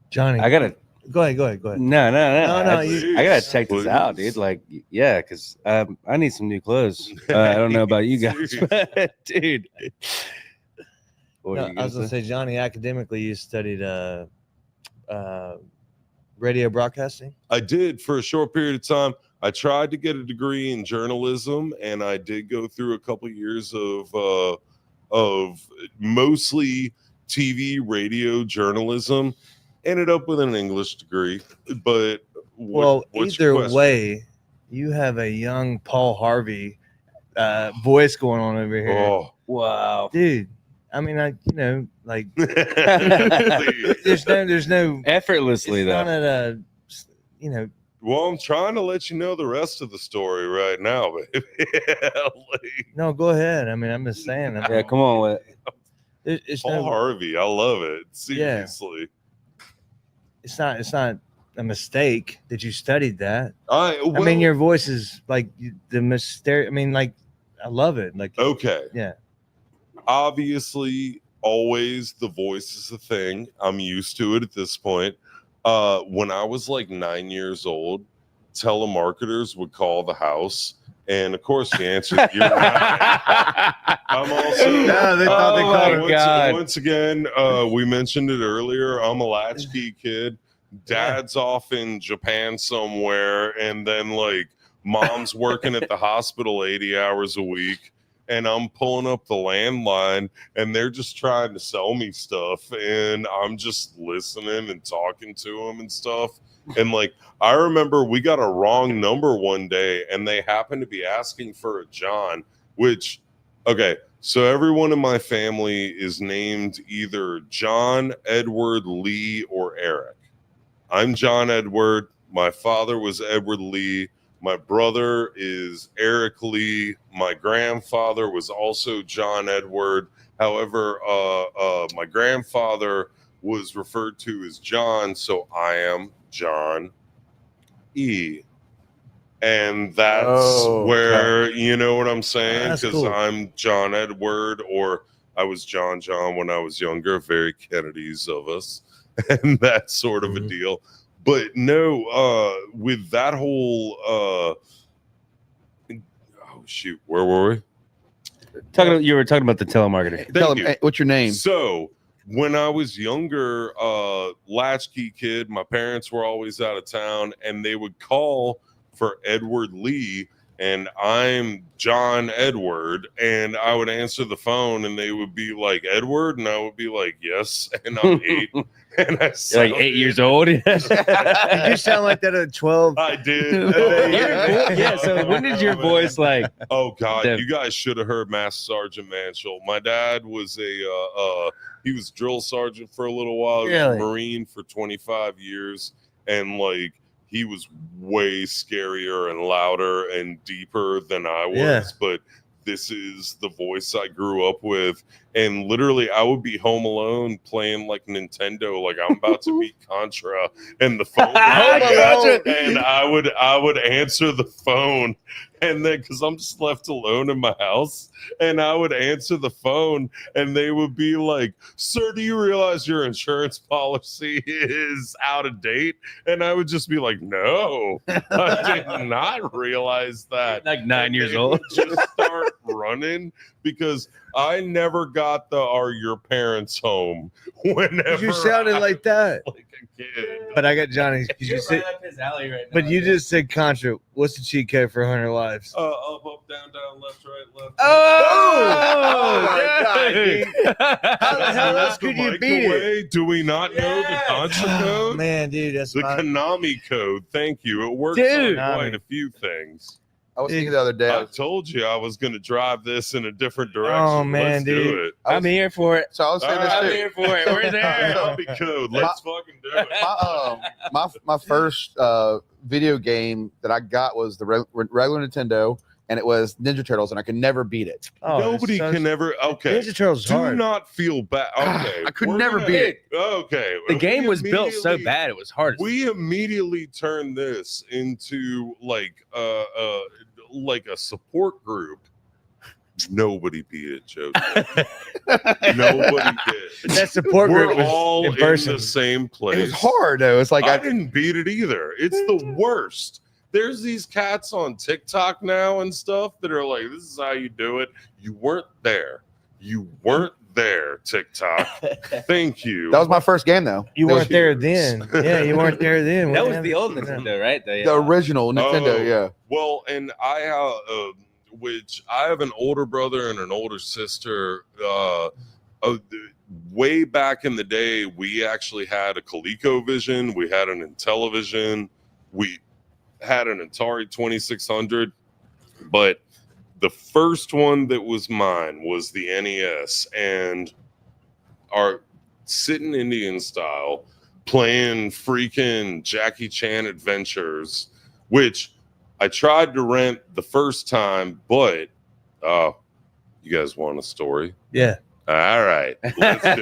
Speaker 2: Johnny,
Speaker 1: I gotta
Speaker 2: go ahead.
Speaker 1: no. I gotta check
Speaker 4: Please.
Speaker 1: this out, dude. Like, yeah, because I need some new clothes. I don't know about you guys, but dude.
Speaker 2: I was gonna say, Johnny, academically, you studied radio broadcasting.
Speaker 4: I did for a short period of time. I tried to get a degree in journalism, and I did go through a couple of years of mostly TV, radio journalism. Ended up with an English degree, but
Speaker 2: either way, you have a young Paul Harvey voice going on over here.
Speaker 4: Oh,
Speaker 1: wow,
Speaker 2: dude. I mean, like
Speaker 4: there's
Speaker 2: no
Speaker 1: effortlessly though.
Speaker 2: Not at a,
Speaker 4: Well, I'm trying to let you know the rest of the story right now, baby.
Speaker 2: No, go ahead. I mean, I'm just saying.
Speaker 1: Yeah, come on with
Speaker 4: it. Paul Harvey, I love it. Seriously.
Speaker 2: Yeah. It's not a mistake that you studied that.
Speaker 4: I
Speaker 2: mean, your voice is like the mysterious. I mean, like, I love it. Like,
Speaker 4: okay,
Speaker 2: yeah.
Speaker 4: Obviously, always the voice is a thing. I'm used to it at this point. When I was like 9 years old, telemarketers would call the house, and of course, the answer. I'm also.
Speaker 2: No, they thought they called
Speaker 1: God.
Speaker 4: Once again, we mentioned it earlier. I'm a latchkey kid. Dad's off in Japan somewhere, and then like mom's working at the hospital 80 hours a week, and I'm pulling up the landline, and they're just trying to sell me stuff, and I'm just listening and talking to them and stuff. And like, I remember we got a wrong number one day and they happened to be asking for a John, which, okay, so everyone in my family is named either John, Edward, Lee, or Eric. I'm John Edward. My father was Edward Lee. My brother is Eric Lee. My grandfather was also John Edward. However, my grandfather was referred to as John, so I am John E. And that's where, you know what I'm saying? Because cool. I'm John Edward, or I was John when I was younger, very Kennedys of us, and that sort of a deal. But no, with that whole, oh shoot, where were we?
Speaker 1: You were talking about the telemarketer.
Speaker 3: Tell him, what's your name?
Speaker 4: So when I was younger, latchkey kid, my parents were always out of town, and they would call for Edward Lee, and I'm John Edward, and I would answer the phone, and they would be like, Edward, and I would be like, yes, and I'm 8. And I
Speaker 1: like 8 years old.
Speaker 2: Did you sound like that at 12?
Speaker 4: I did.
Speaker 1: Yeah. So when did your voice like?
Speaker 4: Oh God, you guys should have heard Master Sergeant Mansholt. My dad was he was drill sergeant for a little while. He was a Marine for 25 years, and like he was way scarier and louder and deeper than I was. Yeah. But this is the voice I grew up with. And literally, I would be home alone playing like Nintendo, like I'm about to beat Contra, and the phone would and I would answer the phone, and then because I'm just left alone in my house, and I would answer the phone, and they would be like, "Sir, do you realize your insurance policy is out of date?" And I would just be like, "No, I did not realize that."
Speaker 1: Like 9 years old,
Speaker 4: just start running. Because I never got the "Are your parents home?" Whenever
Speaker 2: you sounded like that,
Speaker 4: like a kid.
Speaker 2: But I got Johnny. You said,
Speaker 1: up his alley right now.
Speaker 2: But you just said Contra. What's the cheat code for 100 lives?
Speaker 4: Up, up, down, down, left, right, left.
Speaker 2: Oh my God! Dude. How the hell else could you beat it?
Speaker 4: Do we not know the Contra code?
Speaker 2: Man, dude, that's
Speaker 4: the Konami code. Thank you. It works on quite a few things.
Speaker 3: I was thinking the other day.
Speaker 4: I told you I was going to drive this in a different direction.
Speaker 2: Oh man,
Speaker 4: Let's
Speaker 2: dude!
Speaker 4: do it.
Speaker 2: I'm here for it.
Speaker 3: So I was saying this too.
Speaker 1: I'm here for it. We're there.
Speaker 4: Konami code. Let's fucking do it.
Speaker 3: My first video game that I got was the regular Nintendo, and it was Ninja Turtles, and I could never beat it.
Speaker 4: Oh, nobody can ever. Okay,
Speaker 2: Ninja Turtles is hard.
Speaker 4: Do not feel bad. Okay,
Speaker 3: I could never beat it.
Speaker 4: Okay,
Speaker 1: the game was built so bad it was hard.
Speaker 4: We immediately turned this into like a support group. Nobody beat it, Joe. Nobody did.
Speaker 2: That support group
Speaker 4: We're
Speaker 2: was
Speaker 4: all in the same place.
Speaker 3: It was hard though. It's like
Speaker 4: I didn't beat it either. It's the worst. There's these cats on TikTok now and stuff that are like, "This is how you do it." You weren't there. You weren't there, TikTok. Thank you.
Speaker 3: That was my first game though.
Speaker 2: You weren't there then. Yeah, you weren't there then.
Speaker 1: That was the old Nintendo, right?
Speaker 3: The original Nintendo, yeah.
Speaker 4: Well, and I which I have an older brother and an older sister. Way back in the day, we actually had a ColecoVision. We had an Intellivision. We had an Atari 2600. But the first one that was mine was the NES, and our sitting Indian style playing freaking Jackie Chan Adventures, which I tried to rent the first time, but you guys want a story?
Speaker 2: Yeah.
Speaker 4: All right, let's do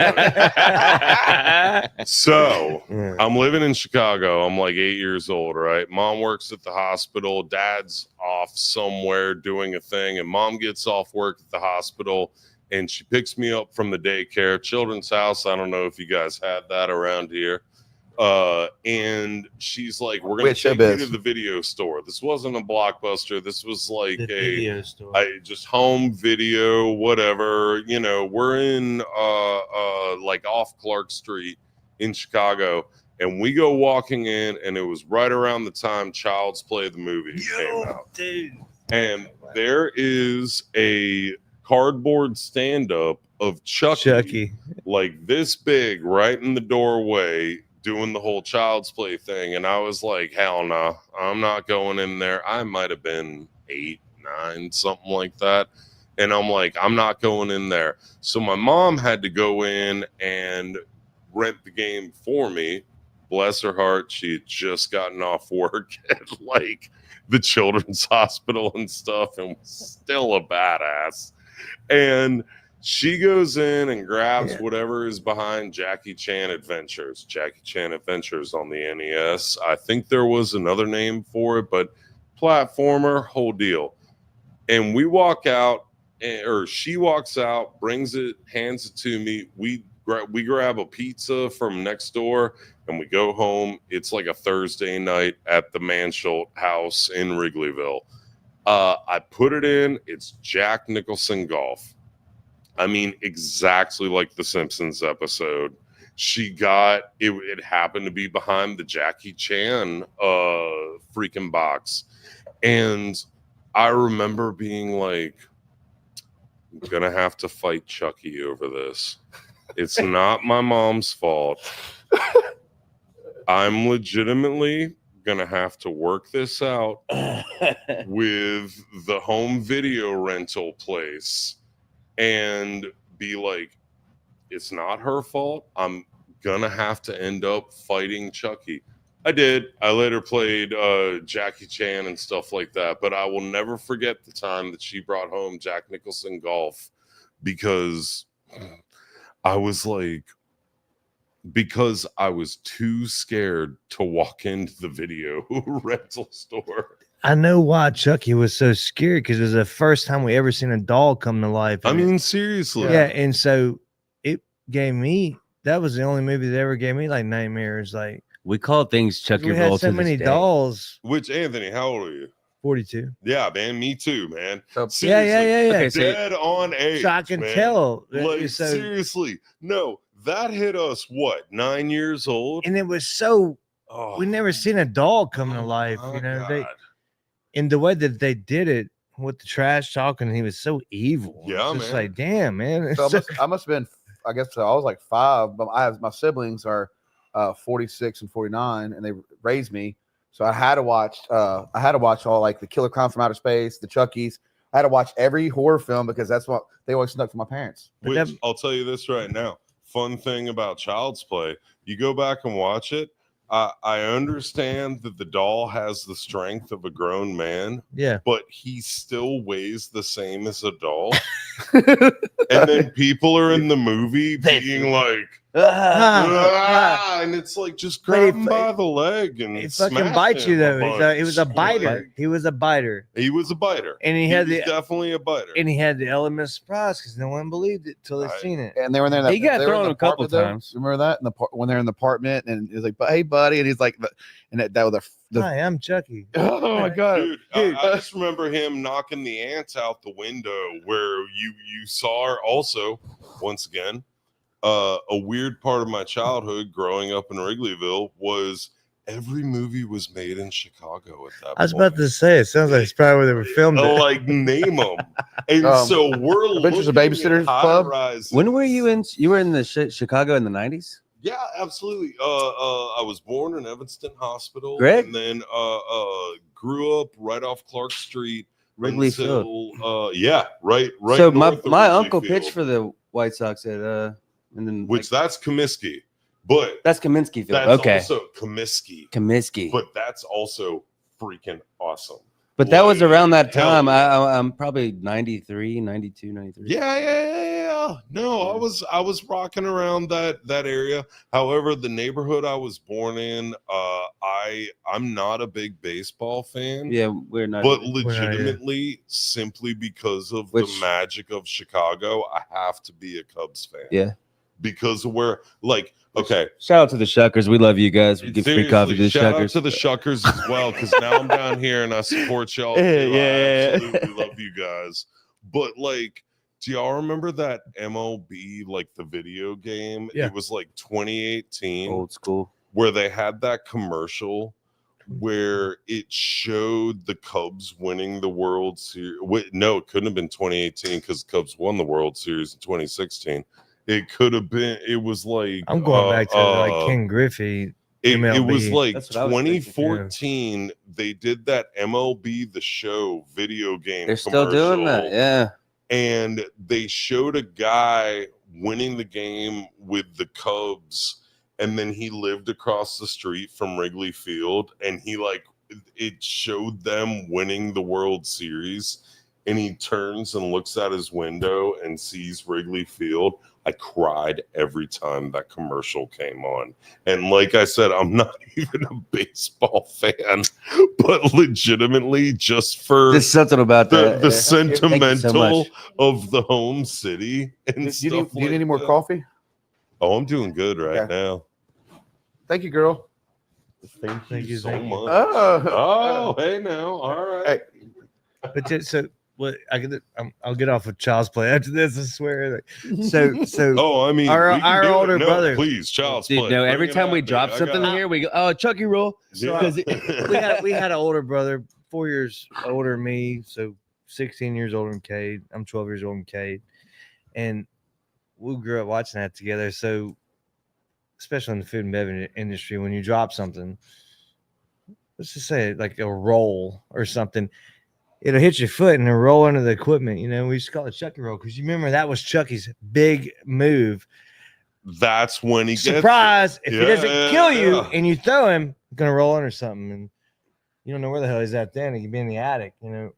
Speaker 4: it. So I'm living in Chicago. I'm like 8 years old, right? Mom works at the hospital. Dad's off somewhere doing a thing, and mom gets off work at the hospital, and she picks me up from the daycare, Children's House. I don't know if you guys had that around here. And she's like, "We're going to take you to the video store." This wasn't a Blockbuster. This was like
Speaker 2: video store.
Speaker 4: Just home video, whatever. You know, we're in like off Clark Street in Chicago, and we go walking in, and it was right around the time Child's Play the movie came out.
Speaker 2: Dude.
Speaker 4: And there is a cardboard stand-up of Chucky,
Speaker 2: Chucky,
Speaker 4: like this big, right in the doorway, doing the whole Child's Play thing, and I was like, hell no, I'm not going in there. I might have been 8, 9, something like that. And I'm like, I'm not going in there. So my mom had to go in and rent the game for me. Bless her heart, she had just gotten off work at like the children's hospital and stuff and was still a badass. And she goes in and grabs whatever is behind Jackie Chan Adventures. Jackie Chan Adventures on the NES. I think there was another name for it, but platformer, whole deal. And we walk out, or she walks out, brings it, hands it to me. We grab a pizza from next door, and we go home. It's like a Thursday night at the Mansholt house in Wrigleyville. I put it in. It's Jack Nicholson Golf. I mean, exactly like the Simpsons episode. She got it. It happened to be behind the Jackie Chan freaking box, and I remember being like, "I'm gonna have to fight Chucky over this. It's not my mom's fault. I'm legitimately gonna have to work this out with the home video rental place." And be like, it's not her fault. I'm gonna have to end up fighting Chucky. I did. I later played Jackie Chan and stuff like that, but I will never forget the time that she brought home Jack Nicholson Golf, because I was too scared to walk into the video rental store.
Speaker 2: I know why Chucky was so scared, because it was the first time we ever seen a doll come to life.
Speaker 4: I mean, seriously.
Speaker 2: Yeah, and so it gave me, that was the only movie that ever gave me like nightmares. Like,
Speaker 1: we call things Chucky.
Speaker 2: We had so many dolls.
Speaker 4: Which, Anthony, how old are you?
Speaker 2: 42.
Speaker 4: Yeah, man, me too, man.
Speaker 2: Seriously, yeah.
Speaker 1: Okay,
Speaker 4: dead on age.
Speaker 2: So I can
Speaker 4: man.
Speaker 2: tell.
Speaker 4: Like, seriously, no, that hit us, what, 9 years old?
Speaker 2: And it was so, we never seen a doll come to life, you know.
Speaker 4: God.
Speaker 2: And the way that they did it with the trash talking, he was so evil.
Speaker 4: Yeah,
Speaker 2: it's just
Speaker 4: man.
Speaker 2: like, damn, man.
Speaker 3: So I must have been, I guess I was like 5, but my siblings are 46 and 49, and they raised me. So I had to watch all like the Killer Clown from Outer Space, the Chuckies. I had to watch every horror film because that's what they always snuck from my parents.
Speaker 4: Which, I'll tell you this right now. Fun thing about Child's Play, you go back and watch it. I understand that the doll has the strength of a grown man, but he still weighs the same as a doll. And then people are in the movie being like, and it's like, just grab him by the leg and
Speaker 2: he fucking bites you though. He was a biter. He was a biter.
Speaker 4: He was a biter,
Speaker 2: and he was
Speaker 4: definitely a biter.
Speaker 2: And he had the element of surprise because no one believed it till they seen it.
Speaker 3: And they were in there.
Speaker 1: He got thrown a couple times.
Speaker 3: Remember that when they're in the apartment, and he's like, "Hey, buddy," and he's like, and that was
Speaker 2: "Hi, I'm Chucky."
Speaker 3: Oh my god,
Speaker 4: dude! I just remember him knocking the ants out the window. Where you saw her also, once again. A weird part of my childhood growing up in Wrigleyville was every movie was made in Chicago at that point.
Speaker 2: I was about to say, it sounds like it's probably where they were filmed.
Speaker 4: Like, name them. And so we're
Speaker 3: Adventures of Babysitter's Club.
Speaker 1: When were you in? You were in the Chicago in the 90s?
Speaker 4: Yeah, absolutely. I was born in Evanston Hospital.
Speaker 1: Greg?
Speaker 4: And then grew up right off Clark Street.
Speaker 1: Wrigley Field.
Speaker 4: Right.
Speaker 1: So my uncle pitched for the White Sox at and then
Speaker 4: that's Comiskey, but
Speaker 1: that's Kaminsky Field.
Speaker 4: That's
Speaker 1: okay,
Speaker 4: also Comiskey, but that's also freaking awesome.
Speaker 1: But that was around that time. I'm probably 93, 92, 93.
Speaker 4: Yeah. No, I was rocking around that area. However, the neighborhood I was born in, I'm not a big baseball fan.
Speaker 1: Yeah, we're not.
Speaker 4: But legitimately, simply because of the magic of Chicago, I have to be a Cubs fan.
Speaker 1: Yeah.
Speaker 4: Because of where, like, okay.
Speaker 1: Shout out to the Shuckers. We love you guys. We give free coffee to the
Speaker 4: shout
Speaker 1: Shuckers.
Speaker 4: Out to the Shuckers as well, because now I'm down here and I support y'all.
Speaker 1: Yeah.
Speaker 4: I absolutely love you guys. But like, do y'all remember that MLB, like the video game?
Speaker 2: Yeah.
Speaker 4: It was like 2018.
Speaker 1: Old school.
Speaker 4: Where they had that commercial where it showed the Cubs winning the World Series. No, it couldn't have been 2018 because the Cubs won the World Series in 2016. It could have been. It was like
Speaker 2: I'm going back to like Ken Griffey.
Speaker 4: It
Speaker 2: MLB.
Speaker 4: was like
Speaker 1: That's what I was thinking,
Speaker 4: 2014. They did that MLB The Show video game.
Speaker 1: They're still doing that, yeah.
Speaker 4: And they showed a guy winning the game with the Cubs, and then he lived across the street from Wrigley Field, and it showed them winning the World Series, and he turns and looks out his window and sees Wrigley Field. I cried every time that commercial came on. And like I said, I'm not even a baseball fan, but legitimately just for
Speaker 1: there's something about
Speaker 4: the sentimental of the home city and
Speaker 3: Do you need any more coffee?
Speaker 4: Oh, I'm doing good right now.
Speaker 3: Thank you, girl.
Speaker 4: Thank you so much.
Speaker 3: Oh,
Speaker 4: Hey now. All right.
Speaker 3: Hey.
Speaker 2: But so what? I'll get off of child's play after this. I swear. So.
Speaker 4: Oh, I mean,
Speaker 2: our older brother.
Speaker 4: Please, child's play.
Speaker 1: No, every time we drop something here, we go, "Oh, Chucky roll."
Speaker 2: Because we had an older brother, 4 years older than me, so 16 years older than Cade. I'm 12 years older than Cade, and we grew up watching that together. So, especially in the food and beverage industry, when you drop something, let's just say like a roll or something, it'll hit your foot and it'll roll under the equipment. You know, we used to call it Chucky roll because you remember that was Chucky's big move.
Speaker 4: That's when he
Speaker 2: surprise if he doesn't kill you and you throw him, he's gonna roll under something, and you don't know where the hell he's at. Then he could be in the attic, you know.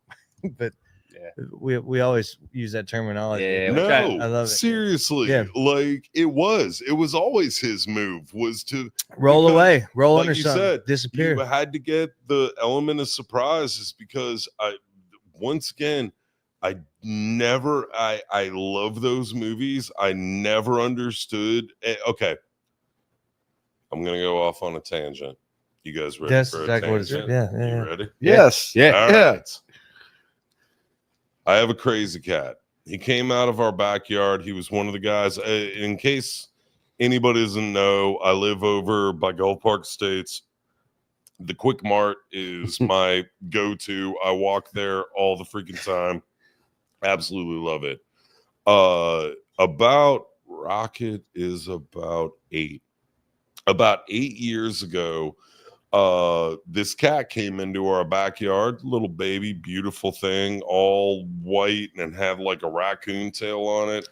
Speaker 2: But we always use that terminology.
Speaker 1: Yeah,
Speaker 4: no,
Speaker 2: I love it.
Speaker 4: Seriously, like it was always his move was to
Speaker 2: roll away, roll
Speaker 4: like
Speaker 2: under
Speaker 4: you
Speaker 2: something,
Speaker 4: said,
Speaker 2: disappear.
Speaker 4: You had to get the element of surprise, is because once again, I love those movies. I never understood. Okay, I'm gonna go off on a tangent. You guys ready
Speaker 2: That's
Speaker 4: for
Speaker 2: exactly
Speaker 4: a
Speaker 2: what it's.
Speaker 4: tangent?
Speaker 2: Yeah.
Speaker 4: You ready?
Speaker 3: Yes.
Speaker 1: Yeah.
Speaker 4: All
Speaker 3: Yeah.
Speaker 4: right. I have a crazy cat. He came out of our backyard. He was one of the guys. In case anybody doesn't know, I live over by Gulf Park Estates. The Quick Mart is my go-to. I walk there all the freaking time. Absolutely love it. About Rocket is about 8. About 8 years ago, this cat came into our backyard, little baby, beautiful thing, all white and had like a raccoon tail on it.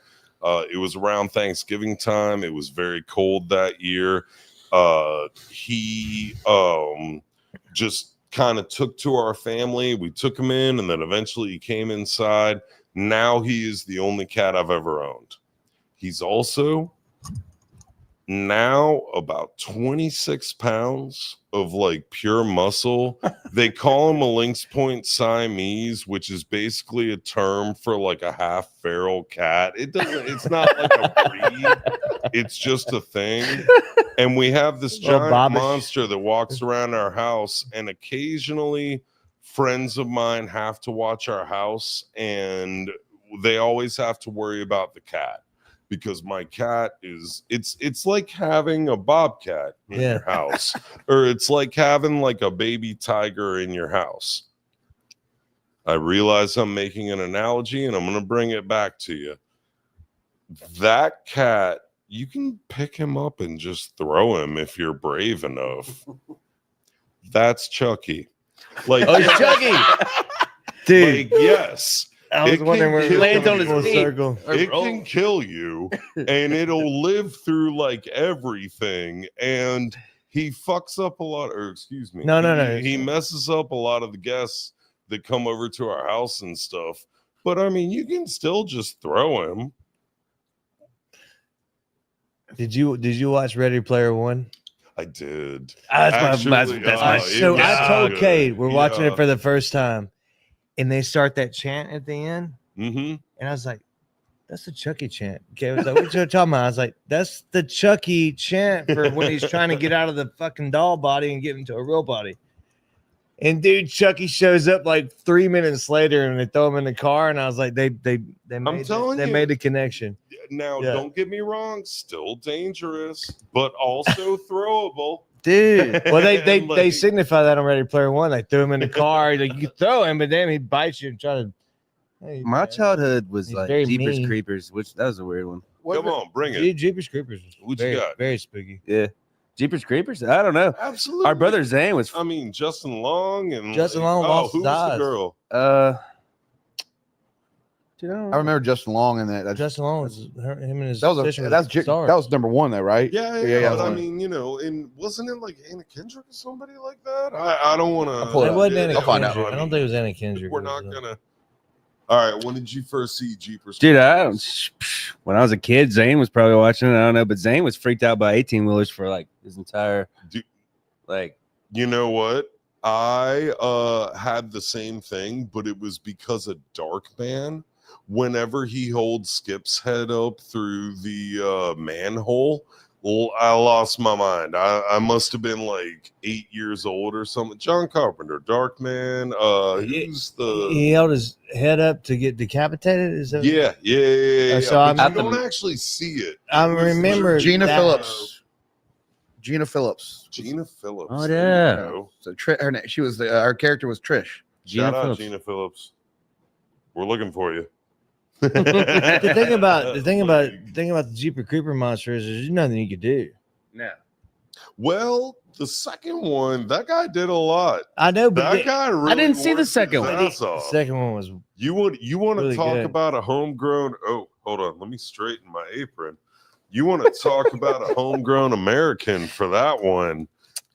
Speaker 4: It was around Thanksgiving time. It was very cold that year. He just kind of took to our family. We took him in, and then eventually he came inside. Now he is the only cat I've ever owned. He's also now about 26 pounds of like pure muscle. They call him a Lynx Point Siamese, which is basically a term for like a half feral cat. It's not like a breed. It's just a thing. And we have this giant monster that walks around our house, and occasionally friends of mine have to watch our house, and they always have to worry about the cat. Because my cat it's like having a bobcat in your house, or it's like having like a baby tiger in your house. I realize I'm making an analogy, and I'm going to bring it back to you. That cat, you can pick him up and just throw him if you're brave enough. That's Chucky. Like,
Speaker 2: oh, it's Chucky, dude.
Speaker 4: Like, yes.
Speaker 2: I was wondering where it lands on his circle.
Speaker 4: It can kill you, and it'll live through like everything. And he fucks up a lot, or excuse me.
Speaker 2: No.
Speaker 4: He messes up a lot of the guests that come over to our house and stuff. But I mean, you can still just throw him.
Speaker 2: Did you watch Ready Player One?
Speaker 4: I did.
Speaker 2: That's my so I told Cade we're watching it for the first time. And they start that chant at the end.
Speaker 4: Mm-hmm.
Speaker 2: And I was like, that's the Chucky chant. Okay, I was like, what you talking about? I was like, that's the Chucky chant for when he's trying to get out of the fucking doll body and get into a real body. And dude, Chucky shows up like 3 minutes later, and they throw him in the car. And I was like, they made the connection.
Speaker 4: Now, don't get me wrong, still dangerous, but also throwable.
Speaker 2: Dude, well, they signify that on Ready Player One. They threw him in the car. Like, you throw him, but then he bites you and try to.
Speaker 1: Hey, my childhood was like Jeepers Creepers, which that was a weird one.
Speaker 4: Come on, bring it.
Speaker 2: Jeepers Creepers.
Speaker 4: What
Speaker 2: very,
Speaker 4: you got?
Speaker 2: Very spooky.
Speaker 1: Yeah. Jeepers Creepers? I don't know.
Speaker 4: Absolutely.
Speaker 1: Our brother Zane was
Speaker 4: I mean, Justin Long and
Speaker 2: Justin Long lost
Speaker 4: who
Speaker 2: his
Speaker 4: was
Speaker 2: eyes.
Speaker 4: the girl?
Speaker 1: you know,
Speaker 3: I remember Justin Long in that.
Speaker 2: Justin Long was him and his
Speaker 3: That was
Speaker 2: Fisherman
Speaker 3: that
Speaker 2: Stars.
Speaker 3: was number one though, right?
Speaker 4: Yeah. But I
Speaker 3: yeah.
Speaker 4: mean, and wasn't it like Anna Kendrick or somebody like that? I don't want
Speaker 3: I'll pull
Speaker 4: to.
Speaker 3: it
Speaker 2: It
Speaker 3: up.
Speaker 2: wasn't Anna
Speaker 3: I'll find
Speaker 2: Kendrick.
Speaker 3: out.
Speaker 2: I don't think it was Anna Kendrick.
Speaker 4: We're not gonna. All right. When did you first see Jeepers?
Speaker 1: dude, when I was a kid, Zane was probably watching it. I don't know, but Zane was freaked out by 18-wheelers for like his entire
Speaker 4: You know what? I had the same thing, but it was because of Darkman. Whenever he holds Skip's head up through the manhole, well, I lost my mind. I must have been like 8 years old or something. John Carpenter, Darkman. Who's the?
Speaker 2: He held his head up to get decapitated. Is that?
Speaker 4: Yeah.
Speaker 2: So
Speaker 4: But
Speaker 2: I'm-
Speaker 4: you don't actually see it.
Speaker 2: I
Speaker 4: It was
Speaker 2: remember
Speaker 3: Gina
Speaker 2: that-
Speaker 3: Phillips. Gina Phillips.
Speaker 4: Gina Phillips.
Speaker 1: Oh,
Speaker 4: there
Speaker 1: yeah.
Speaker 4: you go.
Speaker 3: So her name, she was our character was Trish.
Speaker 4: Shout out
Speaker 1: Phillips.
Speaker 4: Gina Phillips. We're looking for you.
Speaker 2: The thing about the Jeepers Creeper monster is there's nothing you could do.
Speaker 1: No.
Speaker 4: Well, the second one, that guy did a lot.
Speaker 2: I know, but
Speaker 4: That guy really.
Speaker 1: didn't see the
Speaker 4: worked
Speaker 1: second
Speaker 4: his
Speaker 1: one.
Speaker 4: ass
Speaker 2: the
Speaker 4: off.
Speaker 2: second one was
Speaker 4: You want to
Speaker 2: really
Speaker 4: talk
Speaker 2: good.
Speaker 4: about a homegrown? Oh, hold on. Let me straighten my apron. You want to talk about a homegrown American for that one?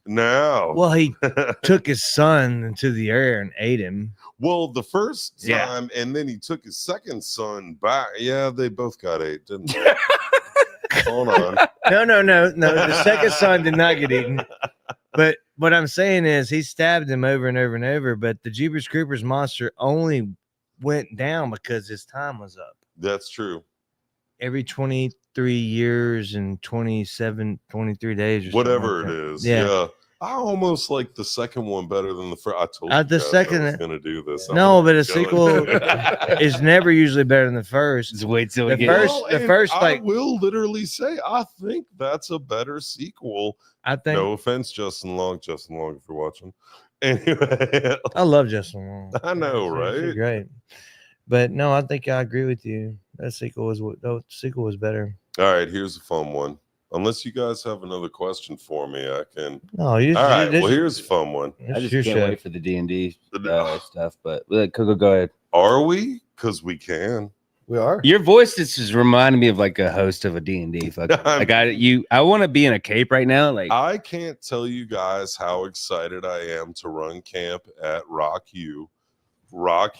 Speaker 4: Now,
Speaker 2: well. He took his son into the air and ate him.
Speaker 4: well, the first
Speaker 1: Yeah.
Speaker 4: time, and then he took his second son back. Yeah, they both got ate, didn't they? Hold on.
Speaker 2: No. The second son did not get eaten. But what I'm saying is he stabbed him over and over and over. But the Jeepers Creepers monster only went down because his time was up.
Speaker 4: That's true.
Speaker 2: Every 23 years and 23 days or
Speaker 4: Whatever
Speaker 2: something like
Speaker 4: it
Speaker 2: that.
Speaker 4: is.
Speaker 2: Yeah.
Speaker 4: Yeah. I almost like the second one better than the first. I told you
Speaker 2: The
Speaker 4: guys
Speaker 2: second-
Speaker 4: I was gonna do this. I'm
Speaker 2: No, but a
Speaker 4: gonna
Speaker 2: sequel
Speaker 4: do it.
Speaker 2: is never usually better than the first.
Speaker 1: Just wait till
Speaker 2: The
Speaker 1: we get
Speaker 2: first- the
Speaker 4: and
Speaker 2: first,
Speaker 4: I
Speaker 2: like-
Speaker 4: will literally say I think that's a better sequel.
Speaker 2: I think
Speaker 4: No offense, Justin Long, if you're watching. Anyway,
Speaker 2: I love Justin Long.
Speaker 4: I know,
Speaker 2: She's
Speaker 4: right?
Speaker 2: great. But no, I think I agree with you. That sequel was better.
Speaker 4: All right, here's a fun one. Unless you guys have another question for me, I can.
Speaker 2: No, you.
Speaker 4: All right,
Speaker 2: this-
Speaker 4: well, here's a fun one.
Speaker 2: this
Speaker 1: I
Speaker 2: is
Speaker 1: just
Speaker 2: your
Speaker 1: can't
Speaker 2: show.
Speaker 1: wait for the D&D stuff, but go ahead.
Speaker 4: Are we? Because we can.
Speaker 3: We are.
Speaker 1: Your voice just reminded me of like a host of a D&D. I want to be in a cape right now. Like
Speaker 4: I can't tell you guys how excited I am to run camp at Rock U 2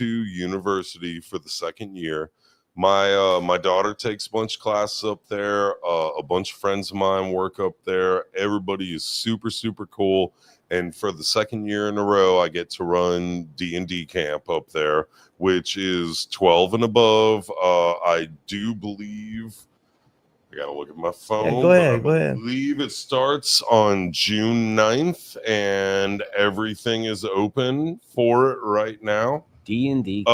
Speaker 4: University for the second year. My daughter takes a bunch of classes up there. A bunch of friends of mine work up there. Everybody is super, super cool. And for the second year in a row, I get to run D&D camp up there, which is 12 and above. I do believe, I got to look at my phone.
Speaker 2: go ahead,
Speaker 4: but
Speaker 2: go
Speaker 4: I
Speaker 2: ahead.
Speaker 4: believe it starts on June 9th, and everything is open for it right now.
Speaker 1: D&D.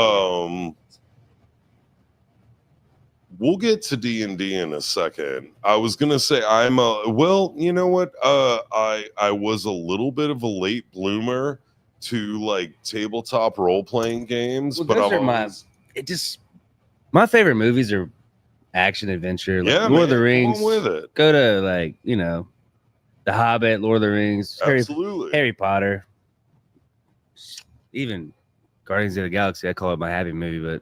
Speaker 4: We'll get to D&D in a second. I was gonna say well, you know what? I was a little bit of a late bloomer to like tabletop role-playing games,
Speaker 1: Well,
Speaker 4: but
Speaker 1: those
Speaker 4: I'm
Speaker 1: are my favorite movies are action adventure. Like Lord of the
Speaker 4: man,
Speaker 1: Rings.
Speaker 4: come on with it.
Speaker 1: Go to The Hobbit, Lord of the Rings,
Speaker 4: Absolutely.
Speaker 1: Harry Potter, even Guardians of the Galaxy. I call it my happy movie, but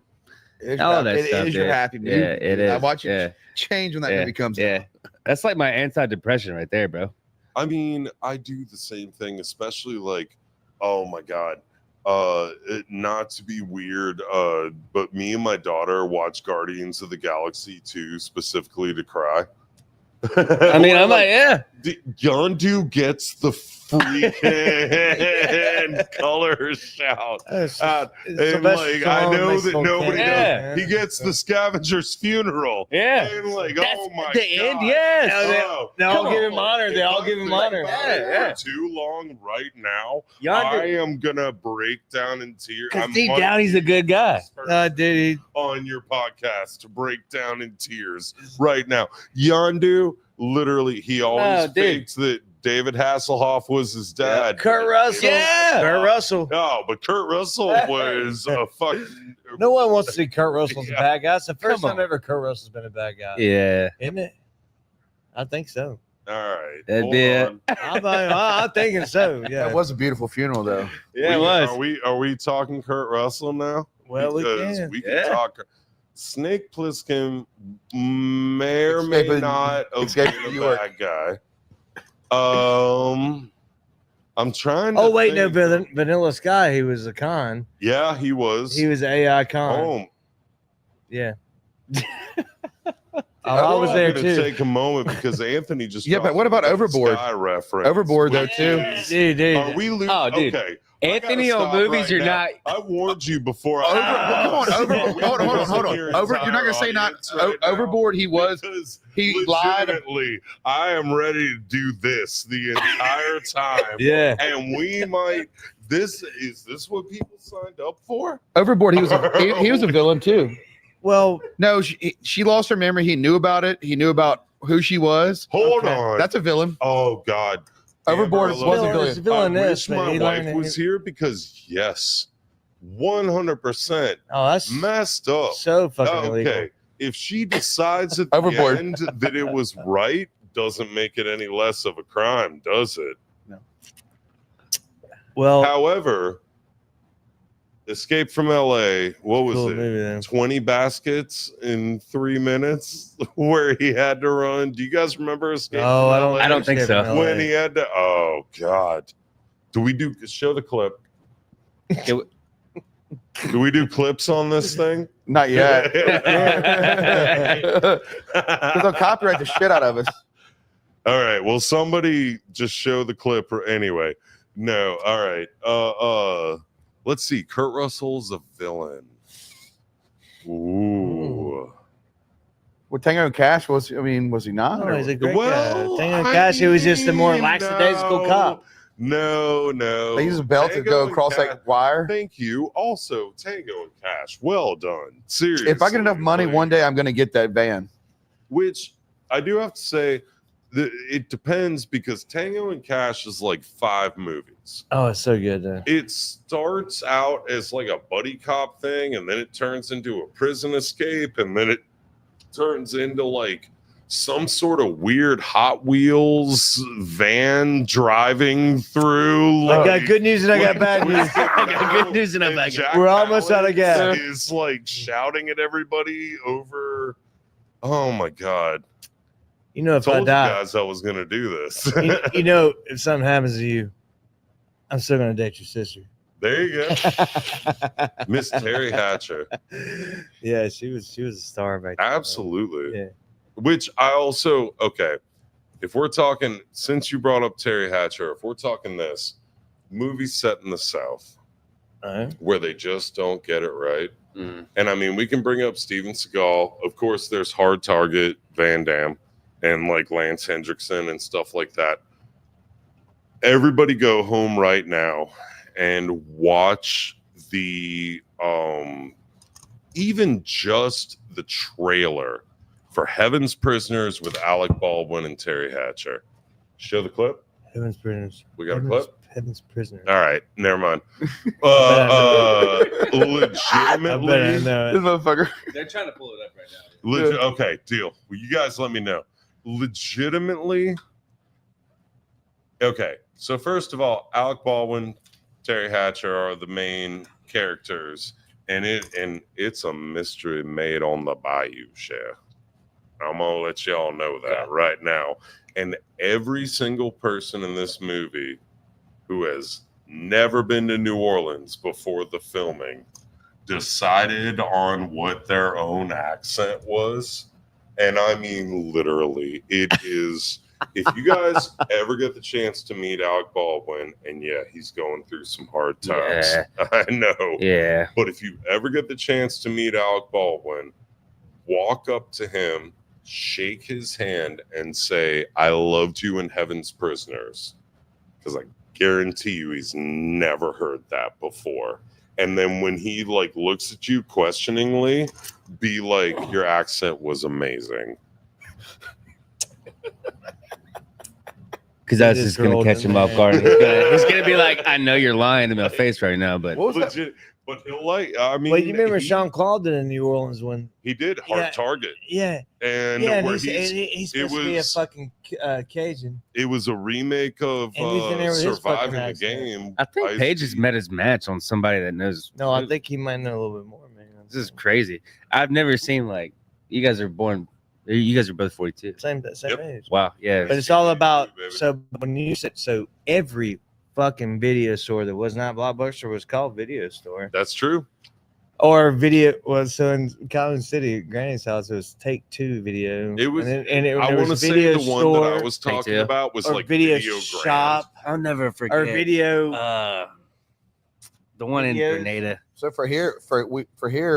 Speaker 1: all that stuff.
Speaker 3: It is your
Speaker 1: yeah.
Speaker 3: happy movie.
Speaker 1: Yeah, it is.
Speaker 3: I watch it
Speaker 1: Yeah,
Speaker 3: change when that
Speaker 1: yeah,
Speaker 3: movie comes
Speaker 1: yeah.
Speaker 3: out.
Speaker 1: That's like my anti-depression right there, bro.
Speaker 4: I mean, I do the same thing, especially like, oh my god, not to be weird, but me and my daughter watch Guardians of the Galaxy 2 specifically to cry.
Speaker 1: I mean, I'm like, yeah.
Speaker 4: Yondu gets the freaking color shout. And like, I know that nobody
Speaker 1: Yeah.
Speaker 4: knows. He gets the scavenger's funeral.
Speaker 1: Yeah.
Speaker 4: And like,
Speaker 1: That's
Speaker 4: oh my
Speaker 1: the
Speaker 4: god.
Speaker 1: end, yes.
Speaker 4: Oh,
Speaker 2: They all
Speaker 4: come
Speaker 2: give him
Speaker 4: on.
Speaker 2: honor. They
Speaker 4: If
Speaker 2: all
Speaker 4: I
Speaker 2: give him
Speaker 4: think
Speaker 2: honor.
Speaker 4: about it
Speaker 1: Yeah.
Speaker 4: for too long right now, I
Speaker 1: Yondu,
Speaker 4: am gonna break down in tears.
Speaker 1: because
Speaker 4: I'm
Speaker 1: deep
Speaker 4: one
Speaker 1: down
Speaker 4: of
Speaker 1: he's a good guy.
Speaker 4: the first
Speaker 2: Dude,
Speaker 4: on your podcast to break down in tears right now. Yondu, literally, he always
Speaker 1: No, dude.
Speaker 4: fakes that David Hasselhoff was his dad.
Speaker 2: Kurt Russell.
Speaker 1: Yeah.
Speaker 2: Kurt Russell.
Speaker 4: No, but Kurt Russell was a fucking.
Speaker 2: No one wants to see Kurt Russell as a
Speaker 4: Yeah.
Speaker 2: bad guy. It's the first
Speaker 1: Come
Speaker 2: time
Speaker 1: on.
Speaker 2: ever Kurt Russell's been a bad guy.
Speaker 1: Yeah,
Speaker 2: Isn't it? I think so.
Speaker 4: All right.
Speaker 1: that'd
Speaker 4: hold
Speaker 1: be it.
Speaker 4: on.
Speaker 2: I'm thinking so. Yeah.
Speaker 3: That was a beautiful funeral, though.
Speaker 1: Yeah, it was.
Speaker 4: Are we talking Kurt Russell now?
Speaker 2: Well, we
Speaker 4: Because
Speaker 2: can.
Speaker 4: we can
Speaker 1: Yeah.
Speaker 4: talk. Snake Plissken may or may
Speaker 3: Escape of-
Speaker 4: not have
Speaker 3: Escape
Speaker 4: been
Speaker 3: of
Speaker 4: a
Speaker 3: New York.
Speaker 4: bad guy. I'm trying to
Speaker 2: Oh wait, no,
Speaker 4: think.
Speaker 2: Vanilla Sky. He was a con.
Speaker 4: Yeah, he was.
Speaker 2: He was an AI con.
Speaker 4: Oh,
Speaker 2: Yeah. I was
Speaker 4: I'm
Speaker 2: there
Speaker 4: gonna
Speaker 2: too.
Speaker 4: take a moment because Anthony just
Speaker 3: Yeah, but
Speaker 4: dropped
Speaker 3: what about
Speaker 4: a
Speaker 3: Overboard?
Speaker 4: Sky reference.
Speaker 3: Overboard, though,
Speaker 4: which
Speaker 3: too.
Speaker 4: is-
Speaker 2: Dude.
Speaker 4: Are we losing?
Speaker 1: Oh, dude.
Speaker 4: Okay.
Speaker 1: Anthony
Speaker 4: I gotta
Speaker 1: on
Speaker 4: stop
Speaker 1: movies
Speaker 4: right
Speaker 1: are
Speaker 4: now.
Speaker 1: not.
Speaker 4: I warned you before.
Speaker 3: Come on, Overboard. Hold on.
Speaker 4: Your
Speaker 3: Over. You're not
Speaker 4: entire
Speaker 3: gonna say not
Speaker 4: audience right now.
Speaker 3: Overboard. He was.
Speaker 4: Because
Speaker 3: He lied.
Speaker 4: legitimately, I am ready to do this the entire time.
Speaker 2: Yeah.
Speaker 4: And we might. Is this what people signed up for?
Speaker 3: Overboard. He was. He was a villain too.
Speaker 2: Well,
Speaker 3: No, she lost her memory. He knew about it. He knew about who she was.
Speaker 4: Hold
Speaker 2: Okay.
Speaker 4: on.
Speaker 3: That's a villain.
Speaker 4: Oh God.
Speaker 3: Overboard
Speaker 4: Amber,
Speaker 3: was a
Speaker 4: look,
Speaker 3: villain.
Speaker 2: it's
Speaker 4: I
Speaker 2: villainous,
Speaker 4: wish
Speaker 2: but
Speaker 4: my
Speaker 2: he
Speaker 4: wife
Speaker 2: learned
Speaker 4: was here because yes, 100%
Speaker 2: oh, that's
Speaker 4: messed up.
Speaker 2: so fucking illegal.
Speaker 4: Okay, if she decides at the
Speaker 3: Overboard.
Speaker 4: end that it was right, doesn't make it any less of a crime, does it?
Speaker 2: Well,
Speaker 4: However, Escape from LA, what was
Speaker 2: cool
Speaker 4: it?
Speaker 2: movie then.
Speaker 4: 20 baskets in 3 minutes where he had to run. Do you guys remember Escape
Speaker 2: Oh,
Speaker 4: from LA?
Speaker 1: I don't think so.
Speaker 4: When he had to, oh God. Do we show the clip? Do we do clips on this thing?
Speaker 3: Not yet. Because they'll copyright the shit out of us.
Speaker 4: All right. Well, somebody just show the clip. Anyway, no. All right. Let's see. Kurt Russell's a villain. Ooh.
Speaker 3: Well, Tango and Cash was. I mean, was he not?
Speaker 2: Oh,
Speaker 3: Or-
Speaker 2: he's a great
Speaker 4: Well,
Speaker 2: guy. Tango and Cash, he was just a more
Speaker 4: mean,
Speaker 2: lackadaisical cop.
Speaker 4: No.
Speaker 3: They use a belt to
Speaker 4: Tango
Speaker 3: go
Speaker 4: and
Speaker 3: across
Speaker 4: Cash-
Speaker 3: that wire.
Speaker 4: Thank you. Also, Tango and Cash. Well done. Seriously.
Speaker 3: If I get enough money,
Speaker 4: like-
Speaker 3: one day I'm going to get that van.
Speaker 4: Which I do have to say, it depends because Tango and Cash is like 5 movies.
Speaker 2: Oh, it's so good.
Speaker 4: It starts out as like a buddy cop thing, and then it turns into a prison escape, and then it turns into like some sort of weird Hot Wheels van driving through.
Speaker 2: I
Speaker 4: Like,
Speaker 2: got good news and I got
Speaker 4: like,
Speaker 2: bad news.
Speaker 4: twisted
Speaker 1: I got good
Speaker 4: metal,
Speaker 1: news and a
Speaker 4: and
Speaker 1: bad news.
Speaker 4: Jack
Speaker 2: We're almost out of gas.
Speaker 4: Is like shouting at everybody over. Oh my God.
Speaker 2: You know, if
Speaker 4: Told
Speaker 2: I
Speaker 4: you
Speaker 2: die,
Speaker 4: guys I was gonna do this.
Speaker 2: you know, if something happens to you, I'm still gonna date your sister.
Speaker 4: There you go. Miss Terry Hatcher.
Speaker 2: Yeah, she was a star back then.
Speaker 4: Absolutely.
Speaker 2: Yeah.
Speaker 4: Which I also, okay, if we're talking, since you brought up Terry Hatcher, if we're talking this, movie set in the South where they just don't get it right.
Speaker 1: Mm.
Speaker 4: And I mean, we can bring up Steven Seagal. Of course, there's Hard Target, Van Damme, and like Lance Hendrickson and stuff like that. Everybody go home right now and watch the even just the trailer for Heaven's Prisoners with Alec Baldwin and Terry Hatcher. Show the clip.
Speaker 2: Heaven's Prisoners.
Speaker 4: We got a clip.
Speaker 2: Heaven's Prisoners.
Speaker 4: All right, never mind.
Speaker 2: I bet I
Speaker 4: Legitimately,
Speaker 2: know
Speaker 3: This
Speaker 2: it.
Speaker 3: motherfucker.
Speaker 1: They're trying to pull it up right now.
Speaker 4: okay, deal. Well, you guys let me know. Legitimately, okay. So first of all, Alec Baldwin, Terry Hatcher are the main characters, and it's a mystery made on the bayou, Chef. I'm gonna let y'all know that right now. And every single person in this movie who has never been to New Orleans before the filming decided on what their own accent was. And I mean, literally, it is. If you guys ever get the chance to meet Alec Baldwin, and yeah, he's going through some hard times.
Speaker 1: Yeah.
Speaker 4: I know.
Speaker 1: Yeah.
Speaker 4: But if you ever get the chance to meet Alec Baldwin, walk up to him, shake his hand, and say, "I loved you in Heaven's Prisoners." Because I guarantee you he's never heard that before. And then when he like looks at you questioningly, be like, "Your accent was amazing."
Speaker 1: Because I was
Speaker 2: This
Speaker 1: just gonna
Speaker 2: girl
Speaker 1: catch
Speaker 2: in
Speaker 1: him off
Speaker 2: there.
Speaker 1: guard. He's gonna be like, "I know you're lying to my face right now," but
Speaker 3: What was that?
Speaker 4: Legit, but he'll like. I mean,
Speaker 2: Well, you remember
Speaker 4: he,
Speaker 2: Sean Claude did in New Orleans when?
Speaker 4: He did Hard
Speaker 2: Yeah.
Speaker 4: Target,
Speaker 2: Yeah,
Speaker 4: and
Speaker 2: yeah, and
Speaker 4: where
Speaker 2: he's supposed to be a
Speaker 4: was-
Speaker 2: fucking Cajun.
Speaker 4: it was a remake of
Speaker 2: And he's in there with his
Speaker 4: Surviving
Speaker 2: fucking
Speaker 4: the
Speaker 2: accent.
Speaker 4: Game.
Speaker 1: I think
Speaker 4: Ice-T.
Speaker 1: Paige has met his match on somebody that knows.
Speaker 2: No, I think he might know a little bit more, man.
Speaker 1: This is crazy. I've never seen like you guys are born. You guys are both 42.
Speaker 2: same
Speaker 4: Yep.
Speaker 2: age.
Speaker 1: Wow. Yeah.
Speaker 2: But it's all about
Speaker 4: Baby.
Speaker 2: so when you said so every fucking video store that was not Blockbuster was called Video Store
Speaker 4: That's true.
Speaker 2: or video was so in Collins City, Granny's house it was Take Two Video.
Speaker 4: It was-
Speaker 2: and
Speaker 4: I
Speaker 2: there
Speaker 4: want to
Speaker 2: was
Speaker 4: say
Speaker 2: video
Speaker 4: the one that I
Speaker 2: store
Speaker 4: was
Speaker 1: Take
Speaker 4: talking
Speaker 1: two.
Speaker 4: about was
Speaker 2: or
Speaker 4: like
Speaker 2: video
Speaker 4: Video
Speaker 2: shop
Speaker 1: I'll never forget.
Speaker 2: or video.
Speaker 1: The one in
Speaker 2: Videos.
Speaker 1: Grenada.
Speaker 3: So for here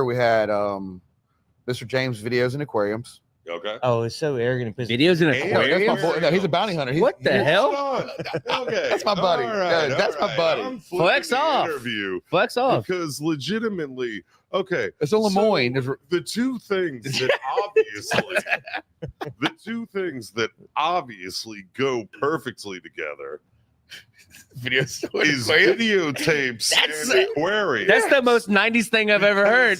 Speaker 3: we had Mr. James Videos and Aquariums.
Speaker 4: Okay.
Speaker 2: Oh, it's so arrogant. It pisses
Speaker 1: Videos in
Speaker 4: Hey,
Speaker 3: No,
Speaker 1: aquarium.
Speaker 3: that's my boy. No, he's a bounty hunter.
Speaker 1: What the hell?
Speaker 4: Hold on. Okay.
Speaker 3: That's my buddy.
Speaker 4: All right,
Speaker 3: Yeah, that's
Speaker 4: all
Speaker 3: my buddy.
Speaker 4: I'm
Speaker 1: Flex
Speaker 4: flipping the
Speaker 1: off.
Speaker 4: Interview
Speaker 1: Flex off.
Speaker 4: because legitimately, okay.
Speaker 3: It's in Lemoyne.
Speaker 4: So the two things that obviously go perfectly together
Speaker 3: Video
Speaker 4: is videotapes
Speaker 1: That's-
Speaker 4: and aquariums.
Speaker 1: That's the most 90s thing I've ever heard.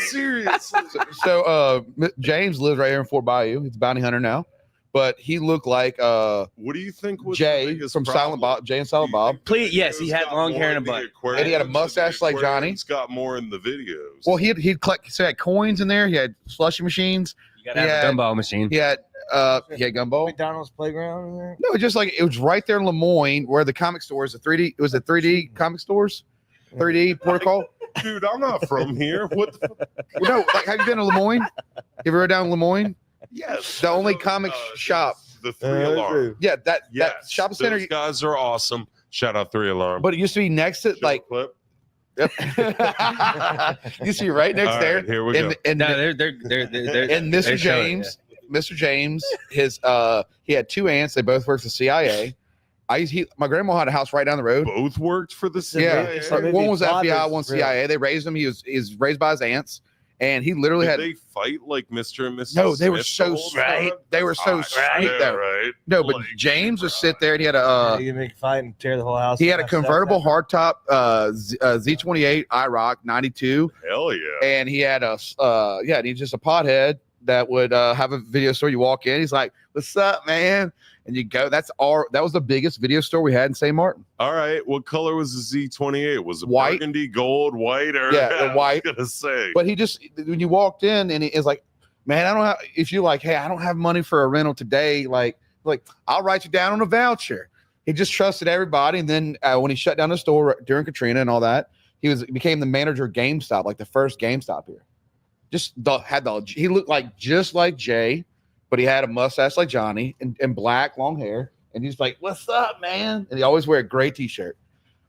Speaker 4: Seriously.
Speaker 3: So James lives right here in Fort Bayou. He's a bounty hunter now, but he looked like
Speaker 4: What do you think was the
Speaker 3: Jay
Speaker 4: biggest
Speaker 3: from
Speaker 4: problem?
Speaker 3: Silent Bob. Jay and
Speaker 4: Do
Speaker 3: Silent
Speaker 4: you
Speaker 3: Bob.
Speaker 4: think the
Speaker 1: Please, yes, he
Speaker 4: videos
Speaker 1: had
Speaker 4: got
Speaker 1: long
Speaker 4: more
Speaker 1: hair and a
Speaker 4: in the
Speaker 1: butt.
Speaker 4: aquariums
Speaker 3: And he had a
Speaker 4: than
Speaker 3: mustache
Speaker 4: the
Speaker 3: like Johnny.
Speaker 4: aquariums got more in the videos.
Speaker 3: Well, he'd collect. So he had coins in there. He had slushy machines.
Speaker 1: You gotta have
Speaker 3: Yeah.
Speaker 1: a gumball machine.
Speaker 3: He had gumball.
Speaker 2: McDonald's playground in there.
Speaker 3: No, just like it was right there in Lemoyne where the comic stores, the 3D. It was the 3D comic stores. 3D protocol.
Speaker 4: Dude, I'm not from here. What the fuck?
Speaker 3: No, like have you been to Lemoyne? Have you ever down in Lemoyne?
Speaker 4: Yes.
Speaker 3: The only comic shop.
Speaker 4: The 3 Alarm.
Speaker 3: Yeah, that
Speaker 4: Yes.
Speaker 3: shopping center.
Speaker 4: Those guys are awesome. Shout out 3 Alarm.
Speaker 3: But it used to be next to like.
Speaker 4: Clip.
Speaker 3: Yep. You see right next
Speaker 4: All
Speaker 3: there.
Speaker 4: right, here we go.
Speaker 3: And
Speaker 1: No, they're
Speaker 3: and Mr. James, Mr. James, his he had two aunts. They both worked for the CIA. My grandma had a house right down the road.
Speaker 4: Both worked for the
Speaker 3: Yeah,
Speaker 4: CIA.
Speaker 2: It's a movie
Speaker 3: one was
Speaker 2: plot
Speaker 3: FBI,
Speaker 2: is
Speaker 3: one
Speaker 2: real.
Speaker 3: CIA. They raised him. He was raised by his aunts, and he literally
Speaker 4: Did
Speaker 3: had
Speaker 4: they fight like Mr. and Mrs.
Speaker 3: No, they were
Speaker 4: Smith
Speaker 3: so
Speaker 4: the whole
Speaker 3: sweet.
Speaker 4: time?
Speaker 3: They were so
Speaker 4: Hot.
Speaker 3: sweet,
Speaker 4: Yeah,
Speaker 3: though.
Speaker 4: right?
Speaker 3: no. But
Speaker 4: Like,
Speaker 3: James would sit there, and he had
Speaker 2: Yeah, you make a fight and tear the whole house.
Speaker 3: a
Speaker 2: down.
Speaker 3: convertible hardtop Z28 IROC 92,
Speaker 4: Hell yeah.
Speaker 3: and he had and he's just a pothead that would have a video store. You walk in, he's like, "What's up, man?" And you go. That was the biggest video store we had in St. Martin.
Speaker 4: All right. What color was the Z28? Was it
Speaker 3: White.
Speaker 4: burgundy, gold, white, or
Speaker 3: Yeah,
Speaker 4: I was
Speaker 3: white.
Speaker 4: gonna say.
Speaker 3: But he just when you walked in, and it's like, man, I don't have. If you're like, hey, I don't have money for a rental today, like I'll write you down on a voucher. He just trusted everybody, and then when he shut down the store during Katrina and all that, he became the manager of GameStop, like the first GameStop here. He looked like just like Jay, but he had a mustache like Johnny and black long hair, and he's like, "What's up, man?" And he always wear a gray T-shirt,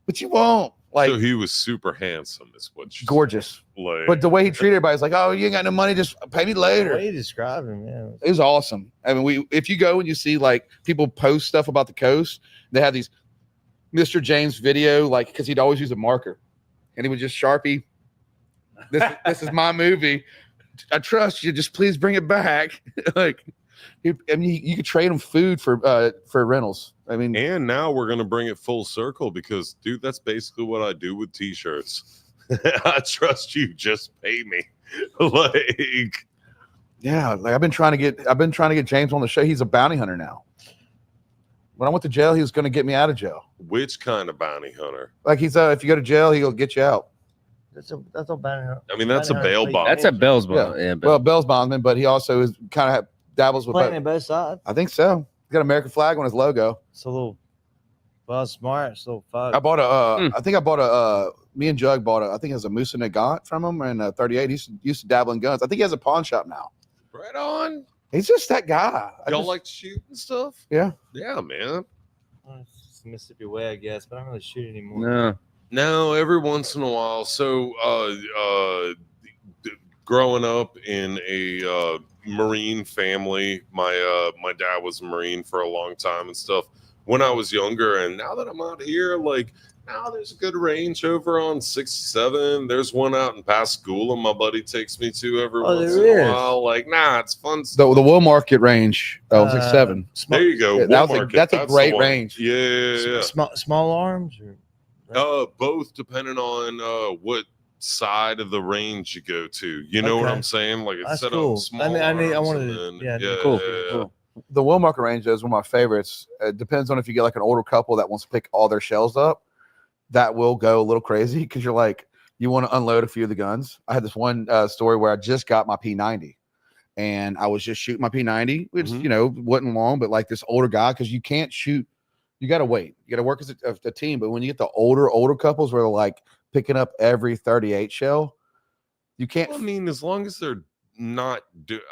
Speaker 3: but you won't like
Speaker 4: So he was super handsome, is what you
Speaker 3: gorgeous.
Speaker 4: like.
Speaker 3: But the way he treated everybody is like, "Oh, you ain't got no money, just pay me
Speaker 2: The
Speaker 3: later."
Speaker 2: way you describe him, yeah.
Speaker 3: It was awesome. I mean, if you go and you see like people post stuff about the coast, they have these Mr. James video, like because he'd always use a marker, and he would just Sharpie. This is my movie. I trust you. Just please bring it back. Like, you could trade him food for rentals. I mean,
Speaker 4: And now we're gonna bring it full circle because, dude, that's basically what I do with T-shirts. I trust you. Just pay me. Like,
Speaker 3: yeah, like I've been trying to get James on the show. He's a bounty hunter now. When I went to jail, he was going to get me out of jail.
Speaker 4: which kind of bounty hunter?
Speaker 3: Like he's if you go to jail, he'll get you out.
Speaker 2: That's a bad.
Speaker 4: I mean, that's a bail bond.
Speaker 1: That's a Bell's ball. Yeah,
Speaker 3: Well, Bell's bondsman, but he also is kind of dabbles with.
Speaker 2: Playing on both sides.
Speaker 3: I think so. He's got an American flag on his logo.
Speaker 2: It's a little. Well, it's smart. It's a little fun.
Speaker 3: I bought I think I bought me and Jug bought I think it was a Moose and a Gaunt from him in 38. He used to dabble in guns. I think he has a pawn shop now.
Speaker 4: Right on.
Speaker 3: He's just that guy.
Speaker 4: Y'all like to shoot and stuff?
Speaker 3: Yeah.
Speaker 4: Yeah, man.
Speaker 2: It's just the Mississippi way, I guess, but I don't really shoot anymore.
Speaker 1: no.
Speaker 4: No, every once in a while. So, growing up in a Marine family, my dad was a Marine for a long time and stuff. When I was younger, and now that I'm out here, like no, there's a good range over on 67. There's one out in Pascagoula my buddy takes me to every once in
Speaker 2: there
Speaker 4: a
Speaker 2: is.
Speaker 4: while. Like, nah, it's fun
Speaker 3: The
Speaker 4: stuff.
Speaker 3: Wool Market range, 67.
Speaker 4: There you go.
Speaker 3: Yeah,
Speaker 4: Wool
Speaker 3: that's
Speaker 4: Market,
Speaker 3: a
Speaker 4: the
Speaker 3: great
Speaker 4: one.
Speaker 3: range.
Speaker 4: Yeah.
Speaker 2: Small arms.
Speaker 4: Both depending on what side of the range you go to. You know what
Speaker 2: Okay.
Speaker 4: I'm saying? Like it's
Speaker 2: That's
Speaker 4: set
Speaker 2: cool.
Speaker 4: up small.
Speaker 2: I
Speaker 4: arms
Speaker 2: wanted
Speaker 4: and
Speaker 2: to.
Speaker 4: then-
Speaker 2: Yeah,
Speaker 1: Cool.
Speaker 4: yeah.
Speaker 3: The Wool Market range is one of my favorites. It depends on if you get like an older couple that wants to pick all their shells up. That will go a little crazy because you're like, you want to unload a few of the guns. I had this one story where I just got my P90 and I was just shooting my P90, which,
Speaker 4: Mhm.
Speaker 3: wasn't long, but like this older guy, because you can't shoot, you got to wait. You got to work as a team. But when you get the older couples where they're like picking up every 38 shell, you can't.
Speaker 4: Well, I mean, as long as they're not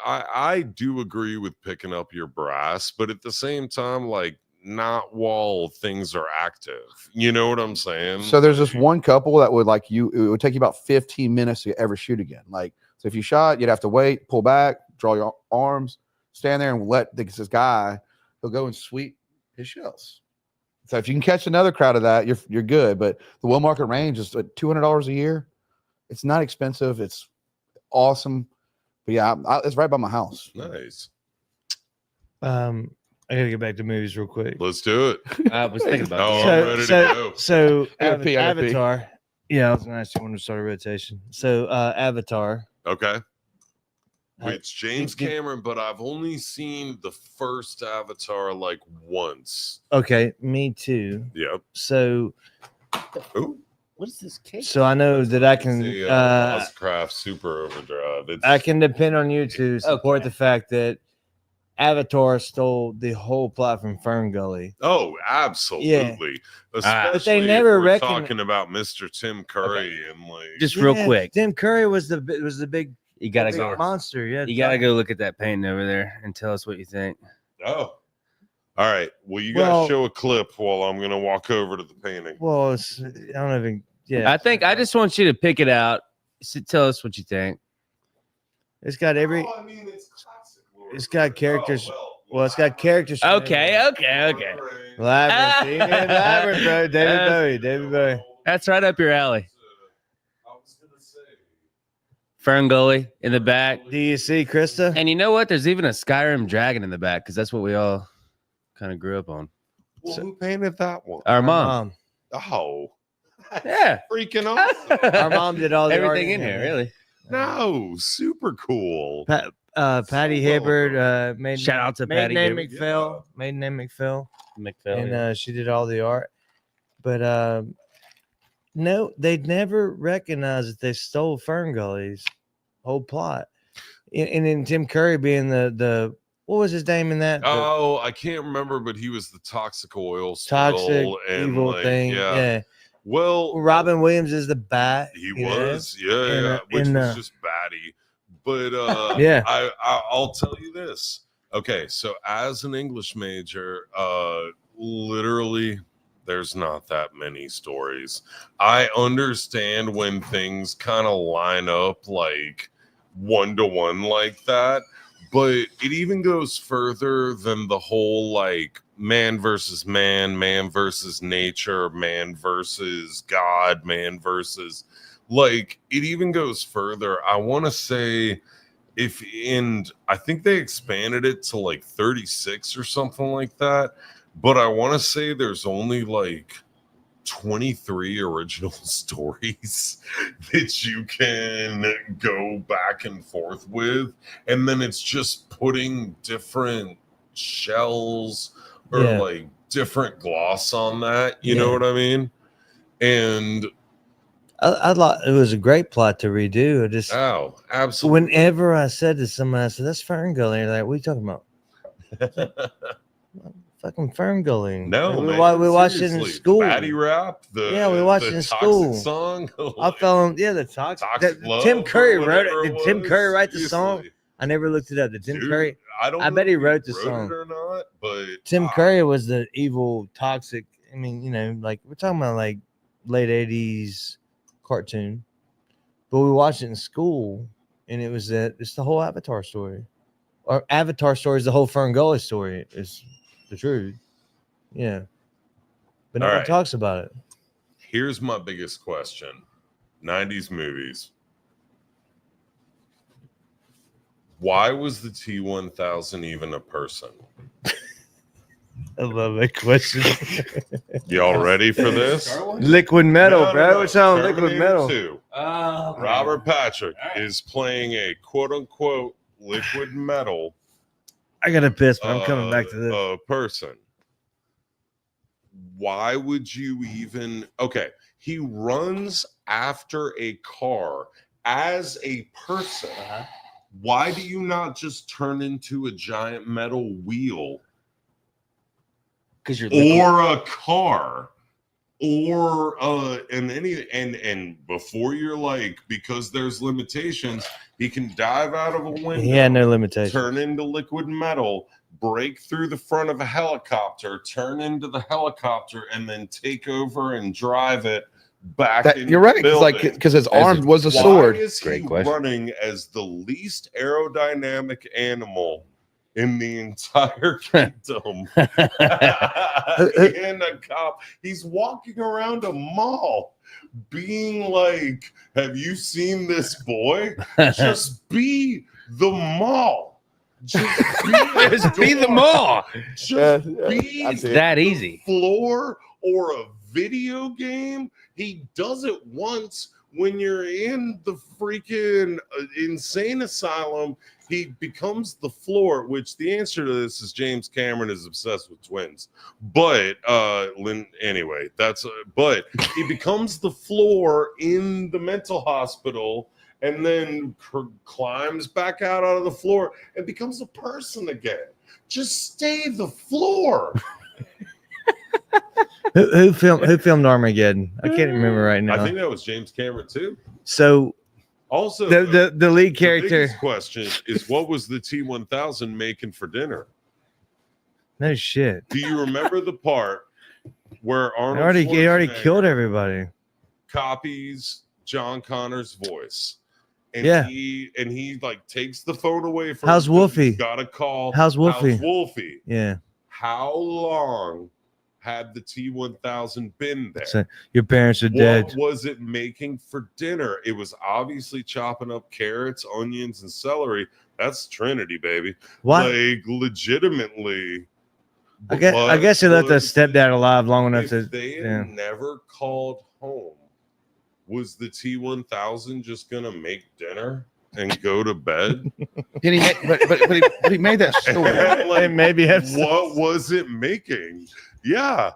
Speaker 4: I do agree with picking up your brass, but at the same time, like not while things are active. You know what I'm saying?
Speaker 3: So there's this one couple that would like it would take you about 15 minutes to ever shoot again. Like, so if you shot, you'd have to wait, pull back, draw your arms, stand there and let this guy, he'll go and sweep his shells. So if you can catch another crowd of that, you're good. But the Will Market range is like $200 a year. It's not expensive. It's awesome. But yeah, it's right by my house.
Speaker 4: Nice.
Speaker 2: I gotta get back to movies real quick.
Speaker 4: Let's do it.
Speaker 1: I was thinking about
Speaker 4: Oh,
Speaker 1: that.
Speaker 4: I'm ready to go.
Speaker 2: So
Speaker 3: I gotta pee, I gotta pee.
Speaker 2: Avatar. Yeah, I was gonna ask you when to start a rotation. So Avatar.
Speaker 4: Okay. It's James
Speaker 2: did-
Speaker 4: Cameron, but I've only seen the first Avatar like once.
Speaker 2: Okay, me too.
Speaker 4: Yep.
Speaker 2: So
Speaker 4: Ooh.
Speaker 1: What is this cake?
Speaker 2: I know that I can
Speaker 4: It's a Ozcraft Super Overdrive.
Speaker 2: I can depend on you to support
Speaker 1: Okay.
Speaker 2: the fact that Avatar stole the whole plot from Fern Gully.
Speaker 4: Oh, absolutely. Especially
Speaker 2: But they
Speaker 4: if
Speaker 2: never
Speaker 4: we're
Speaker 2: reckon-
Speaker 4: talking about Mr. Tim Curry and like
Speaker 1: Just real quick,
Speaker 2: Tim Curry was the big
Speaker 1: you gotta
Speaker 2: big
Speaker 1: go.
Speaker 2: monster. Yeah,
Speaker 1: You gotta go look at that painting over there and tell us what you think.
Speaker 4: oh. All right. Well, you guys
Speaker 2: Well-
Speaker 4: show a clip while I'm gonna walk over to the painting.
Speaker 2: Well, I don't even. Yeah,
Speaker 1: I just want you to pick it out. Tell us what you think.
Speaker 2: it's got every.
Speaker 4: Oh, I mean, it's classic Lord
Speaker 2: It's
Speaker 4: of
Speaker 2: got
Speaker 4: the Rings.
Speaker 2: characters-
Speaker 4: Oh,
Speaker 2: Well, it's got characters. from
Speaker 1: Okay.
Speaker 2: everywhere. Labyrinth, Labyrinth, bro. David Bowie.
Speaker 1: That's right up your alley.
Speaker 4: I was gonna say.
Speaker 1: Fern Gully in the back.
Speaker 2: Do you see Krista?
Speaker 1: And you know what? There's even a Skyrim dragon in the back because that's what we all kind of grew up on.
Speaker 4: Well, who painted that one?
Speaker 1: Our mom.
Speaker 4: Oh,
Speaker 1: Yeah.
Speaker 4: freaking awesome.
Speaker 2: Our mom did all the
Speaker 1: Everything
Speaker 2: art
Speaker 1: in here, really.
Speaker 4: No, super cool.
Speaker 2: Patty Hibbard made
Speaker 1: Shout out to
Speaker 2: maiden
Speaker 1: Patty
Speaker 2: name
Speaker 1: Hibbard.
Speaker 2: McPhail. Maiden name McPhail.
Speaker 1: McPhail.
Speaker 2: And she did all the art. But no, they'd never recognized that they stole Fern Gully's whole plot. And then Tim Curry being the what was his name in that?
Speaker 4: Oh, I can't remember, but he was the toxic oil
Speaker 2: Toxic
Speaker 4: spill and
Speaker 2: evil
Speaker 4: like,
Speaker 2: thing. Yeah.
Speaker 4: Well,
Speaker 2: Robin Williams is the bat.
Speaker 4: he
Speaker 2: you know?
Speaker 4: was, yeah,
Speaker 2: And,
Speaker 4: which
Speaker 2: and,
Speaker 4: was just batty. But
Speaker 2: Yeah.
Speaker 4: I'll tell you this. Okay, so as an English major, literally there's not that many stories. I understand when things kind of line up like 1-to-1 like that, but it even goes further than the whole like man versus man, man versus nature, man versus God, man versus like it even goes further. I want to say I think they expanded it to like 36 or something like that, but I want to say there's only like 23 original stories that you can go back and forth with, and then it's just putting different shells or
Speaker 2: Yeah.
Speaker 4: like different gloss on that, you know
Speaker 2: Yeah.
Speaker 4: what I mean? And
Speaker 2: I thought it was a great plot to redo. I just
Speaker 4: absolutely.
Speaker 2: whenever I said to somebody, I said, "That's Fern Gully." They're like, "What are you talking about?" Fucking Fern Gully.
Speaker 4: No,
Speaker 2: we,
Speaker 4: man,
Speaker 2: we watched it in
Speaker 4: seriously.
Speaker 2: school.
Speaker 4: The Batty rap,
Speaker 2: Yeah, we watched
Speaker 4: the
Speaker 2: it in
Speaker 4: Toxic
Speaker 2: school.
Speaker 4: song.
Speaker 2: I
Speaker 4: like,
Speaker 2: fell in, the toxic.
Speaker 4: Toxic Love
Speaker 2: Tim
Speaker 4: or
Speaker 2: Curry wrote
Speaker 4: whatever
Speaker 2: it. Did Tim
Speaker 4: was.
Speaker 2: Curry write the song?
Speaker 4: Seriously.
Speaker 2: I never looked it up. Did Tim
Speaker 4: Dude,
Speaker 2: Curry?
Speaker 4: I don't.
Speaker 2: I
Speaker 4: know
Speaker 2: bet he
Speaker 4: if
Speaker 2: wrote the
Speaker 4: it
Speaker 2: song.
Speaker 4: or not, but
Speaker 2: Tim Curry was the evil, toxic. I mean, you know, like we're talking about like late '80s cartoon, but we watched it in school, and it was it's the whole Avatar story. Or Avatar story is the whole Fern Gully story. It's the truth. Yeah, but no
Speaker 4: All
Speaker 2: one
Speaker 4: right.
Speaker 2: talks about it.
Speaker 4: Here's my biggest question. 90s movies. Why was the T-1000 even a person?
Speaker 2: I love that question.
Speaker 4: Y'all ready for this?
Speaker 2: Liquid metal,
Speaker 4: No,
Speaker 2: bro.
Speaker 4: no.
Speaker 2: What's on
Speaker 4: Terminator
Speaker 2: liquid metal?
Speaker 4: 2.
Speaker 1: Oh, okay.
Speaker 4: Robert Patrick
Speaker 1: All right.
Speaker 4: is playing a quote-unquote liquid metal
Speaker 2: I got to piss, but I'm coming back to this.
Speaker 4: person. Why would you even? Okay, he runs after a car as a person. Why do you not just turn into a giant metal wheel
Speaker 1: Because you're
Speaker 4: or a car? Or and before you're like, because there's limitations, he can dive out of a window.
Speaker 2: He had no limitations.
Speaker 4: Turn into liquid metal, break through the front of a helicopter, turn into the helicopter, and then take over and drive it back.
Speaker 3: You're right, because his arm was a sword.
Speaker 4: Why is
Speaker 1: Great
Speaker 4: he
Speaker 1: question.
Speaker 4: running as the least aerodynamic animal in the entire kingdom? And a cop, he's walking around a mall being like, have you seen this boy? Just be the mall. Just be the
Speaker 2: mall.
Speaker 4: Just be
Speaker 1: It's that easy.
Speaker 4: floor or a video game. He does it once when you're in the freaking insane asylum. He becomes the floor, which the answer to this is James Cameron is obsessed with twins. But anyway, but he becomes the floor in the mental hospital and then climbs back out of the floor and becomes a person again. Just stay the floor.
Speaker 2: Who filmed Armageddon? I can't remember right now.
Speaker 4: I think that was James Cameron too.
Speaker 2: So
Speaker 4: Also,
Speaker 2: the lead character.
Speaker 4: The biggest question is, what was the T-1000 making for dinner?
Speaker 2: No shit.
Speaker 4: Do you remember the part where
Speaker 2: He
Speaker 4: Arnold
Speaker 2: already
Speaker 4: Schwarzenegger
Speaker 2: killed everybody.
Speaker 4: copies John Connor's voice? And
Speaker 2: Yeah.
Speaker 4: he like takes the phone away from
Speaker 2: How's
Speaker 4: him.
Speaker 2: Wolfie?
Speaker 4: Got a call.
Speaker 2: How's Wolfie?
Speaker 4: Wolfie?
Speaker 2: Yeah.
Speaker 4: How long had the T-1000 been there?
Speaker 2: So your parents are dead.
Speaker 4: What was it making for dinner? It was obviously chopping up carrots, onions, and celery. That's Trinity, baby.
Speaker 2: Why?
Speaker 4: Like, legitimately.
Speaker 2: I guess they left their stepdad alive long enough
Speaker 4: If
Speaker 2: to.
Speaker 4: they had
Speaker 2: Yeah.
Speaker 4: never called home, was the T-1000 just gonna make dinner and go to bed?
Speaker 3: But he made that story.
Speaker 4: Like,
Speaker 2: maybe
Speaker 4: what was it making? Yeah.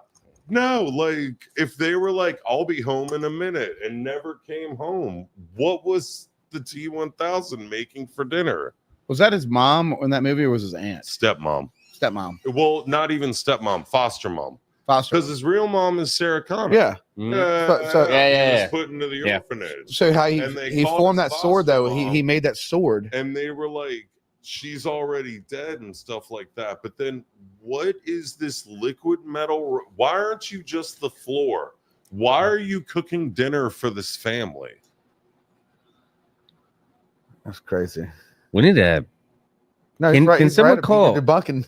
Speaker 4: No, like if they were like, I'll be home in a minute and never came home, what was the T-1000 making for dinner?
Speaker 3: Was that his mom in that movie, or was his aunt?
Speaker 4: Stepmom.
Speaker 3: Stepmom.
Speaker 4: Well, not even stepmom, foster mom.
Speaker 3: Foster.
Speaker 4: Because his real mom is Sarah Connor.
Speaker 3: Yeah.
Speaker 4: So,
Speaker 1: Yeah.
Speaker 4: He was put into the orphanage.
Speaker 3: So how
Speaker 4: And they
Speaker 3: he
Speaker 4: called
Speaker 3: formed
Speaker 4: his
Speaker 3: that sword though.
Speaker 4: foster mom.
Speaker 3: He made that sword.
Speaker 4: And they were like, she's already dead and stuff like that. But then what is this liquid metal? Why aren't you just the floor? Why are you cooking dinner for this family?
Speaker 3: That's crazy.
Speaker 1: We need to.
Speaker 3: No,
Speaker 1: Can someone call?
Speaker 3: He's debunking.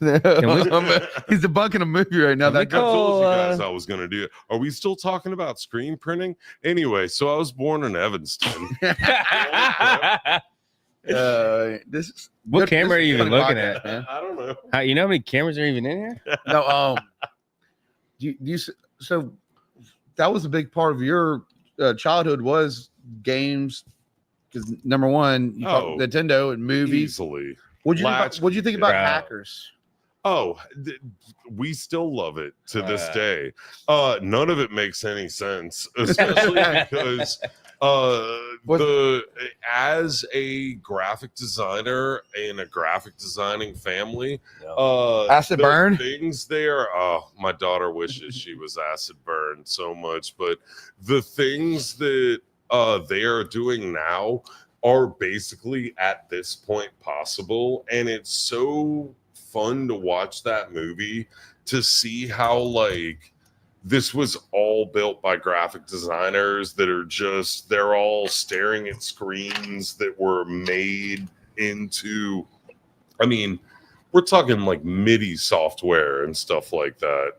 Speaker 3: He's debunking a movie right now.
Speaker 1: Can we
Speaker 4: I told you guys
Speaker 1: call,
Speaker 4: I was going to do it. Are we still talking about screen printing? Anyway, so I was born in Evanston.
Speaker 3: This
Speaker 1: What
Speaker 3: good-
Speaker 1: camera are
Speaker 3: this
Speaker 1: you
Speaker 3: is
Speaker 1: even
Speaker 3: funny
Speaker 1: looking
Speaker 3: podcast,
Speaker 1: at?
Speaker 3: man.
Speaker 4: I don't know.
Speaker 1: You know how many cameras are even in here?
Speaker 3: No, so that was a big part of your childhood was games. Because number one, you talked Nintendo and movies.
Speaker 4: Easily.
Speaker 3: What'd you think about
Speaker 1: Bro.
Speaker 3: hackers?
Speaker 4: Oh, we still love it to this day. None of it makes any sense, especially because as a graphic designer in a graphic designing family,
Speaker 3: Acid
Speaker 4: the
Speaker 3: burn?
Speaker 4: things there. Oh, my daughter wishes she was acid burned so much, but the things that they are doing now are basically at this point possible, and it's so fun to watch that movie to see how like this was all built by graphic designers that are just they're all staring at screens that were made into, I mean, we're talking like MIDI software and stuff like that.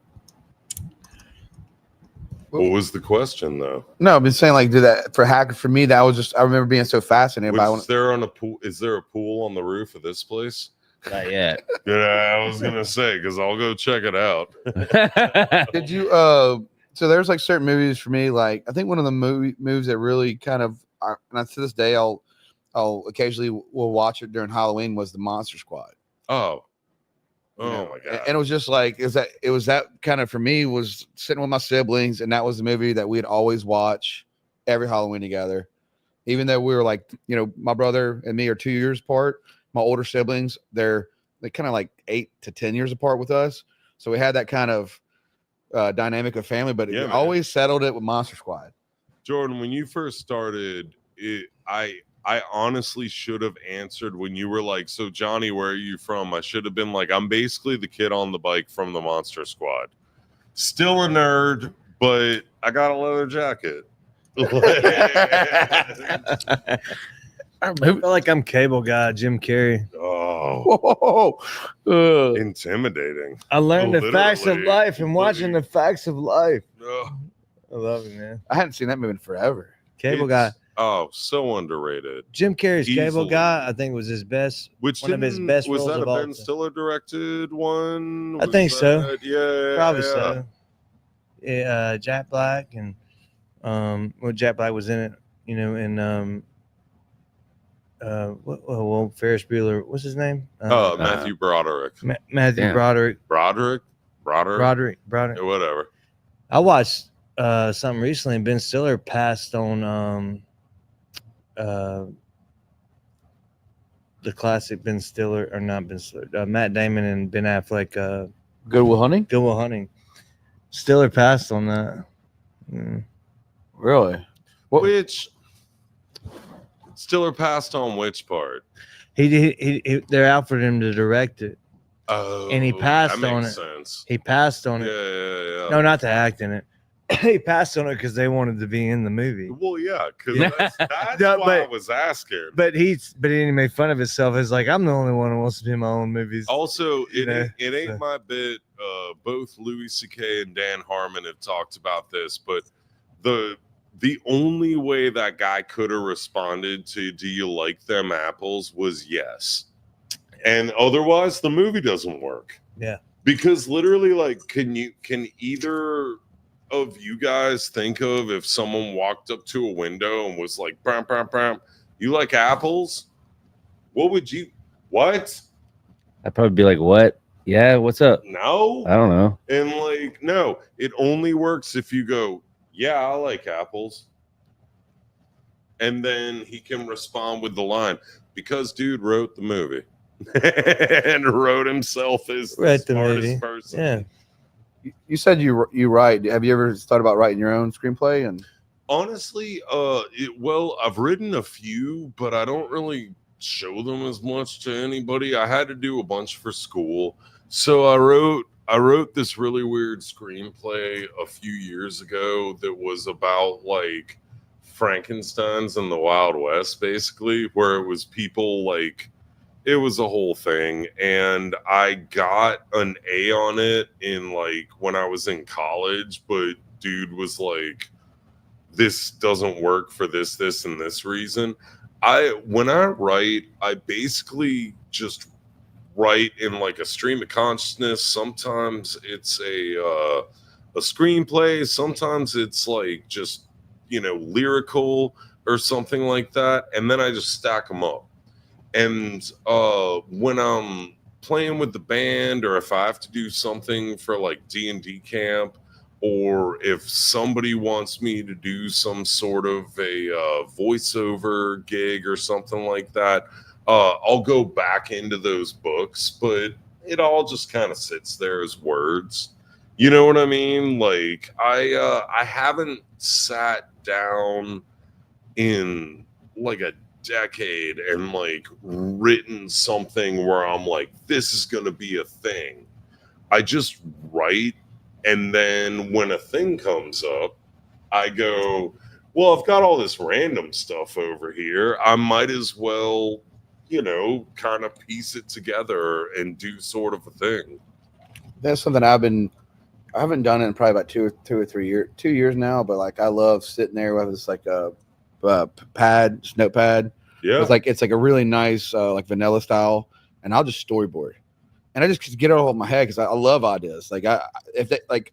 Speaker 4: What was the question though?
Speaker 3: No, I've been saying like, do that for me. That was just I remember being so fascinated by.
Speaker 4: Is there a pool on the roof of this place?
Speaker 1: Not yet.
Speaker 4: Yeah, I was gonna say because I'll go check it out.
Speaker 3: Did you? So there's like certain movies for me. Like I think one of the movies that really kind of, and to this day, I'll occasionally will watch it during Halloween was the Monster Squad.
Speaker 4: Oh
Speaker 3: You know,
Speaker 4: my god!
Speaker 3: And it was just like it was that kind of for me was sitting with my siblings, and that was the movie that we'd always watch every Halloween together. Even though we were like, my brother and me are 2 years apart. My older siblings, they're kind of like 8 to 10 years apart with us. So we had that kind of dynamic of family, but we always settled it with Monster Squad.
Speaker 4: Jordan, when you first started, I honestly should have answered when you were like, "So Johnny, where are you from?" I should have been like, "I'm basically the kid on the bike from the Monster Squad. Still a nerd, but I got a leather jacket."
Speaker 2: I feel like I'm Cable Guy, Jim Carrey.
Speaker 4: Oh, intimidating.
Speaker 2: I learned the facts of
Speaker 4: Literally.
Speaker 2: life and watching the facts of life.
Speaker 4: Ugh.
Speaker 2: I love it, man.
Speaker 3: I hadn't seen that movie in forever.
Speaker 2: Cable Guy.
Speaker 4: Oh, so underrated.
Speaker 2: Jim Carrey's Cable
Speaker 4: Easily.
Speaker 2: Guy, I think, was his best. One of his best
Speaker 4: was
Speaker 2: roles
Speaker 4: that
Speaker 2: of
Speaker 4: a
Speaker 2: all
Speaker 4: Ben
Speaker 2: time.
Speaker 4: Stiller directed one?
Speaker 2: I think so.
Speaker 4: Yeah,
Speaker 2: Probably so. Yeah, Jack Black and Jack Black was in it, and Ferris Bueller, what's his name?
Speaker 4: Matthew Broderick.
Speaker 2: Matthew Broderick.
Speaker 4: Broderick. Whatever.
Speaker 2: I watched something recently. Ben Stiller passed on the classic Ben Stiller, or not Ben Stiller, Matt Damon and Ben Affleck.
Speaker 3: Good Will Hunting.
Speaker 2: Good Will Hunting. Stiller passed on that.
Speaker 3: Really?
Speaker 4: Which Stiller passed on which part?
Speaker 2: They're out for him to direct it.
Speaker 4: Oh,
Speaker 2: And he passed
Speaker 4: that
Speaker 2: on
Speaker 4: makes
Speaker 2: it.
Speaker 4: sense.
Speaker 2: He passed on
Speaker 4: Yeah,
Speaker 2: it.
Speaker 4: yeah.
Speaker 2: No, not to act in it. He passed on it because they wanted to be in the movie.
Speaker 4: Well, yeah, because
Speaker 2: Yeah.
Speaker 4: that's
Speaker 2: No,
Speaker 4: why I
Speaker 2: but-
Speaker 4: was asking.
Speaker 2: But he made fun of himself. It's like, I'm the only one who wants to be in my own movies.
Speaker 4: Also,
Speaker 2: You know,
Speaker 4: it ain't
Speaker 2: so-
Speaker 4: my bit. Both Louis C.K. and Dan Harmon have talked about this, but the only way that guy could have responded to "Do you like them apples?" was yes, and otherwise the movie doesn't work.
Speaker 2: Yeah,
Speaker 4: because literally, like, can either of you guys think of if someone walked up to a window and was like, "Bam, bam, bam, you like apples?" What would you? What?
Speaker 1: I'd probably be like, "What? Yeah, what's up?"
Speaker 4: No.
Speaker 1: I don't know.
Speaker 4: And like, no, it only works if you go, "Yeah, I like apples." And then he can respond with the line, because dude wrote the movie and wrote himself as the
Speaker 2: Wrote the
Speaker 4: smartest
Speaker 2: movie.
Speaker 4: person.
Speaker 2: Yeah.
Speaker 3: You said you write. Have you ever thought about writing your own screenplay? And
Speaker 4: Honestly, I've written a few, but I don't really show them as much to anybody. I had to do a bunch for school. So I wrote this really weird screenplay a few years ago that was about like Frankenstein's in the Wild West, basically, where it was people like, it was a whole thing. And I got an A on it in like when I was in college, but dude was like, this doesn't work for this, and this reason. When I write, I basically just write in like a stream of consciousness. Sometimes it's a screenplay. Sometimes it's like just, lyrical or something like that. And then I just stack them up. And when I'm playing with the band, or if I have to do something for like D&D camp, or if somebody wants me to do some sort of a voiceover gig or something like that, I'll go back into those books, but it all just kind of sits there as words. You know what I mean? Like I haven't sat down in like a decade and like written something where I'm like, this is going to be a thing. I just write. And then when a thing comes up, I go, well, I've got all this random stuff over here. I might as well, kind of piece it together and do sort of a thing.
Speaker 3: that's something I've been I haven't done it in probably about 2 years now, but like I love sitting there with this like a notepad.
Speaker 4: Yeah.
Speaker 3: It's like a really nice like vanilla style, and I'll just storyboard, and I just get it all in my head because I love ideas. Like I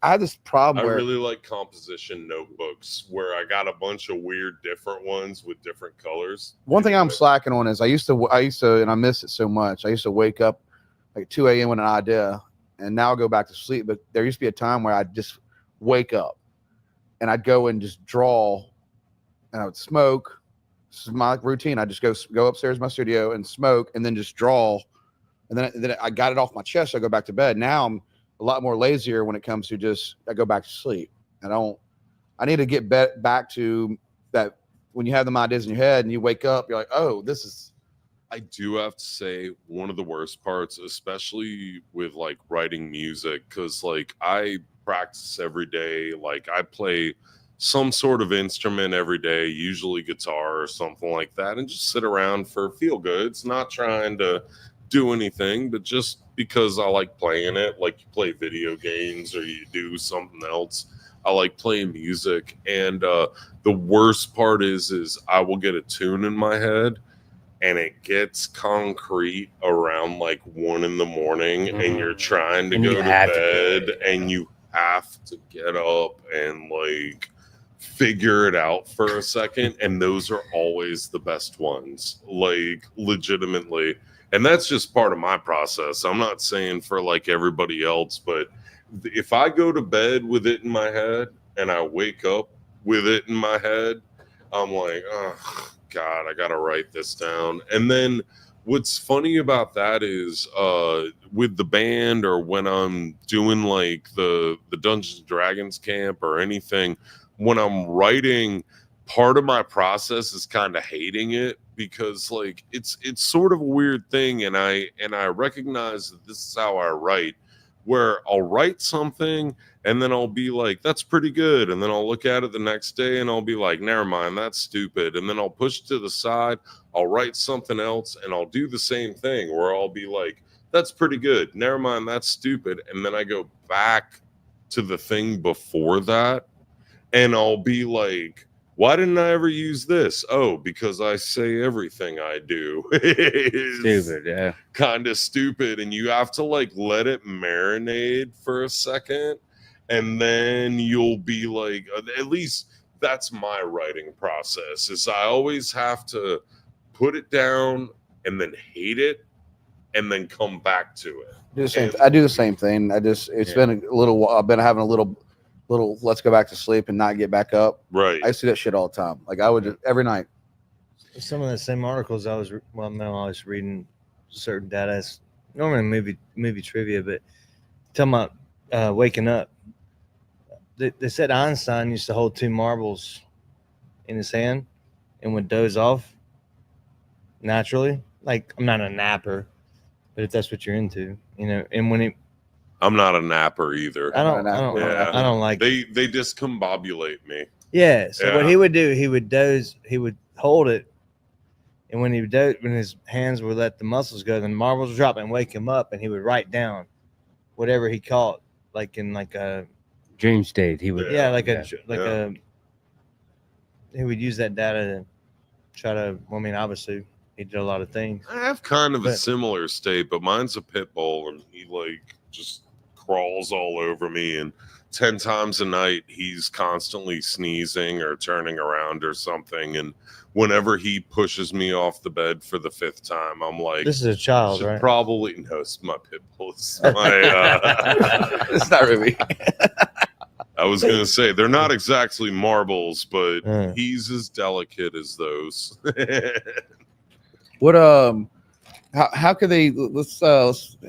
Speaker 3: had this problem
Speaker 4: I
Speaker 3: where
Speaker 4: really like composition notebooks where I got a bunch of weird different ones with different colors.
Speaker 3: one thing I'm slacking on is I used to, and I miss it so much. I used to wake up like 2 a.m. with an idea, and now I'll go back to sleep. But there used to be a time where I'd just wake up and I'd go and just draw, and I would smoke. This is my routine. I just go upstairs to my studio and smoke, and then just draw, and then I got it off my chest. So I go back to bed. Now I'm a lot more lazier when it comes to just I go back to sleep. I need to get back to that when you have them ideas in your head and you wake up, you're like, oh, this is.
Speaker 4: I do have to say one of the worst parts, especially with like writing music, because like I practice every day. Like I play some sort of instrument every day, usually guitar or something like that, and just sit around for feel goods, not trying to do anything, but just because I like playing it. Like you play video games or you do something else. I like playing music, and the worst part is I will get a tune in my head and it gets concrete around like 1 a.m. and you're trying to go to bed and you have to get up and like figure it out for a second, and those are always the best ones, like legitimately. And that's just part of my process. I'm not saying for like everybody else, but if I go to bed with it in my head and I wake up with it in my head, I'm like, oh God, I gotta write this down. And then what's funny about that is with the band, or when I'm doing like the Dungeons and Dragons camp or anything, when I'm writing, part of my process is kind of hating it, because like it's sort of a weird thing, and I recognize that this is how I write, where I'll write something and then I'll be like, that's pretty good, and then I'll look at it the next day and I'll be like, never mind, that's stupid, and then I'll push it to the side, I'll write something else, and I'll do the same thing where I'll be like, that's pretty good, never mind, that's stupid, and then I go back to the thing before that and I'll be like, why didn't I ever use this? Oh, because I say everything I do is
Speaker 1: Stupid, yeah.
Speaker 4: kind of stupid, and you have to like let it marinate for a second, and then you'll be like, at least that's my writing process, is I always have to put it down and then hate it and then come back to it.
Speaker 3: I do the same thing. It's been a little while. I've been having a little let's go back to sleep and not get back up.
Speaker 4: Right.
Speaker 3: I see that shit all the time. Like I would every night.
Speaker 2: Some of the same articles I was reading certain data. It's normally movie trivia, but talking about waking up. They said Einstein used to hold 2 marbles in his hand and would doze off naturally. Like, I'm not a napper, but if that's what you're into, and when it,
Speaker 4: I'm not a napper either.
Speaker 2: I don't like
Speaker 4: they discombobulate me.
Speaker 2: Yeah. So what he would do, he would doze, he would hold it, and when he would doze, when his hands would let the muscles go, then the marbles would drop and wake him up, and he would write down whatever he caught, like in like a
Speaker 1: dream state. He would
Speaker 2: he would use that data to try to. Well, I mean, obviously he did a lot of things.
Speaker 4: I have kind of a similar state, but mine's a pit bull, and he like just crawls all over me, and 10 times a night he's constantly sneezing or turning around or something, and whenever he pushes me off the bed for the 5th time, I'm like,
Speaker 2: this is a child, right?
Speaker 4: Probably no, it's my pit bull. It's my
Speaker 3: it's not really.
Speaker 4: I was gonna say they're not exactly marbles, but he's as delicate as those.
Speaker 3: What how could they let's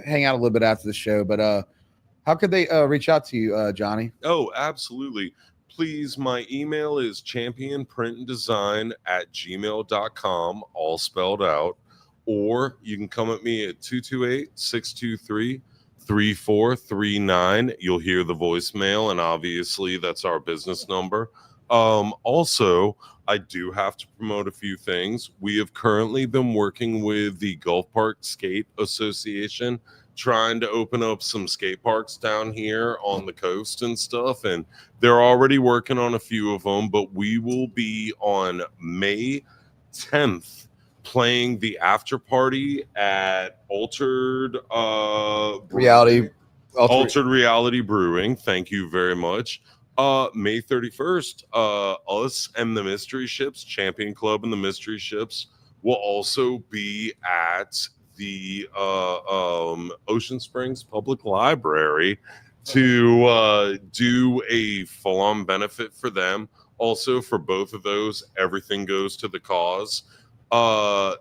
Speaker 3: hang out a little bit after the show, but how could they reach out to you, Johnny?
Speaker 4: Oh, absolutely. Please, my email is championprintanddesign@gmail.com, all spelled out. Or you can come at me at 228-623-3439. You'll hear the voicemail, and obviously that's our business number. Also, I do have to promote a few things. We have currently been working with the Gulf Park Skate Association trying to open up some skate parks down here on the coast and stuff, and they're already working on a few of them, but we will be on May 10th playing the after party at Altered
Speaker 3: Reality.
Speaker 4: Altered Reality Brewing. Thank you very much. May 31st, us and the Mystery Ships, Champion Club and the Mystery Ships, will also be at the Ocean Springs Public Library to do a full-on benefit for them. Also, for both of those, everything goes to the cause.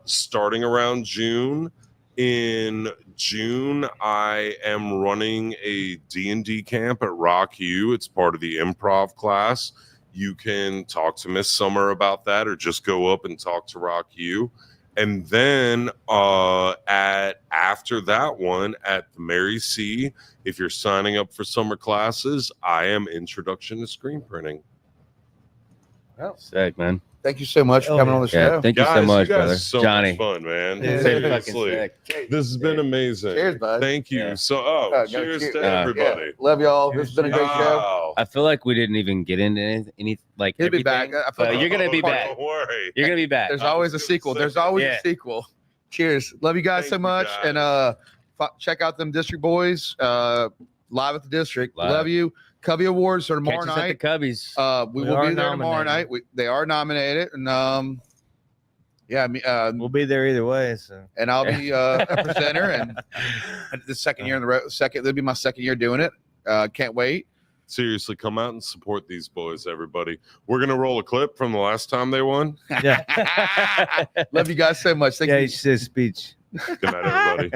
Speaker 4: Starting around June. In June, I am running a D&D camp at Rock U. It's part of the improv class. You can talk to Miss Summer about that, or just go up and talk to Rock U. And then after that one at the Mary C, if you're signing up for summer classes, I am Introduction to Screen Printing.
Speaker 1: Sick, man.
Speaker 3: Thank you so much for coming on the show.
Speaker 1: Yeah, thank you so
Speaker 4: Guys,
Speaker 1: much,
Speaker 4: you guys
Speaker 1: brother.
Speaker 4: are so
Speaker 1: Johnny.
Speaker 4: much fun, man.
Speaker 2: Yeah,
Speaker 4: Seriously.
Speaker 1: sick.
Speaker 4: This has been amazing.
Speaker 3: Cheers, bud.
Speaker 4: Thank you.
Speaker 1: Yeah.
Speaker 4: So, cheers to
Speaker 3: Yeah.
Speaker 4: everybody.
Speaker 3: Love y'all. This has been a great show.
Speaker 4: Wow.
Speaker 1: I feel like we didn't even get into any like
Speaker 3: He'll be
Speaker 1: everything,
Speaker 3: back. I feel
Speaker 1: but
Speaker 3: like
Speaker 1: you're gonna be
Speaker 4: Don't
Speaker 1: back.
Speaker 4: worry.
Speaker 1: You're gonna be back.
Speaker 3: There's
Speaker 4: I was
Speaker 3: always a
Speaker 4: gonna
Speaker 3: sequel.
Speaker 4: say,
Speaker 3: There's always
Speaker 1: yeah.
Speaker 3: a sequel. Cheers. Love you guys
Speaker 4: Thank
Speaker 3: so
Speaker 4: you,
Speaker 3: much.
Speaker 4: guys.
Speaker 3: And check out them District Boys live at the District.
Speaker 1: Live.
Speaker 3: Love you. Cubby Awards are tomorrow
Speaker 1: Catch us at
Speaker 3: night.
Speaker 1: the Cubbies.
Speaker 3: We
Speaker 2: We
Speaker 3: will
Speaker 2: are
Speaker 3: be there tomorrow
Speaker 2: nominated.
Speaker 3: night. They are nominated. And
Speaker 2: We'll be there either way. So
Speaker 3: and I'll be a presenter. And the second year in the row. It'll be my second year doing it. Can't wait.
Speaker 4: Seriously, come out and support these boys, everybody. We're going to roll a clip from the last time they won.
Speaker 2: yeah,
Speaker 3: Love you guys so much. Thank
Speaker 2: yeah.
Speaker 3: you.
Speaker 2: He says speech.
Speaker 4: Good night, everybody.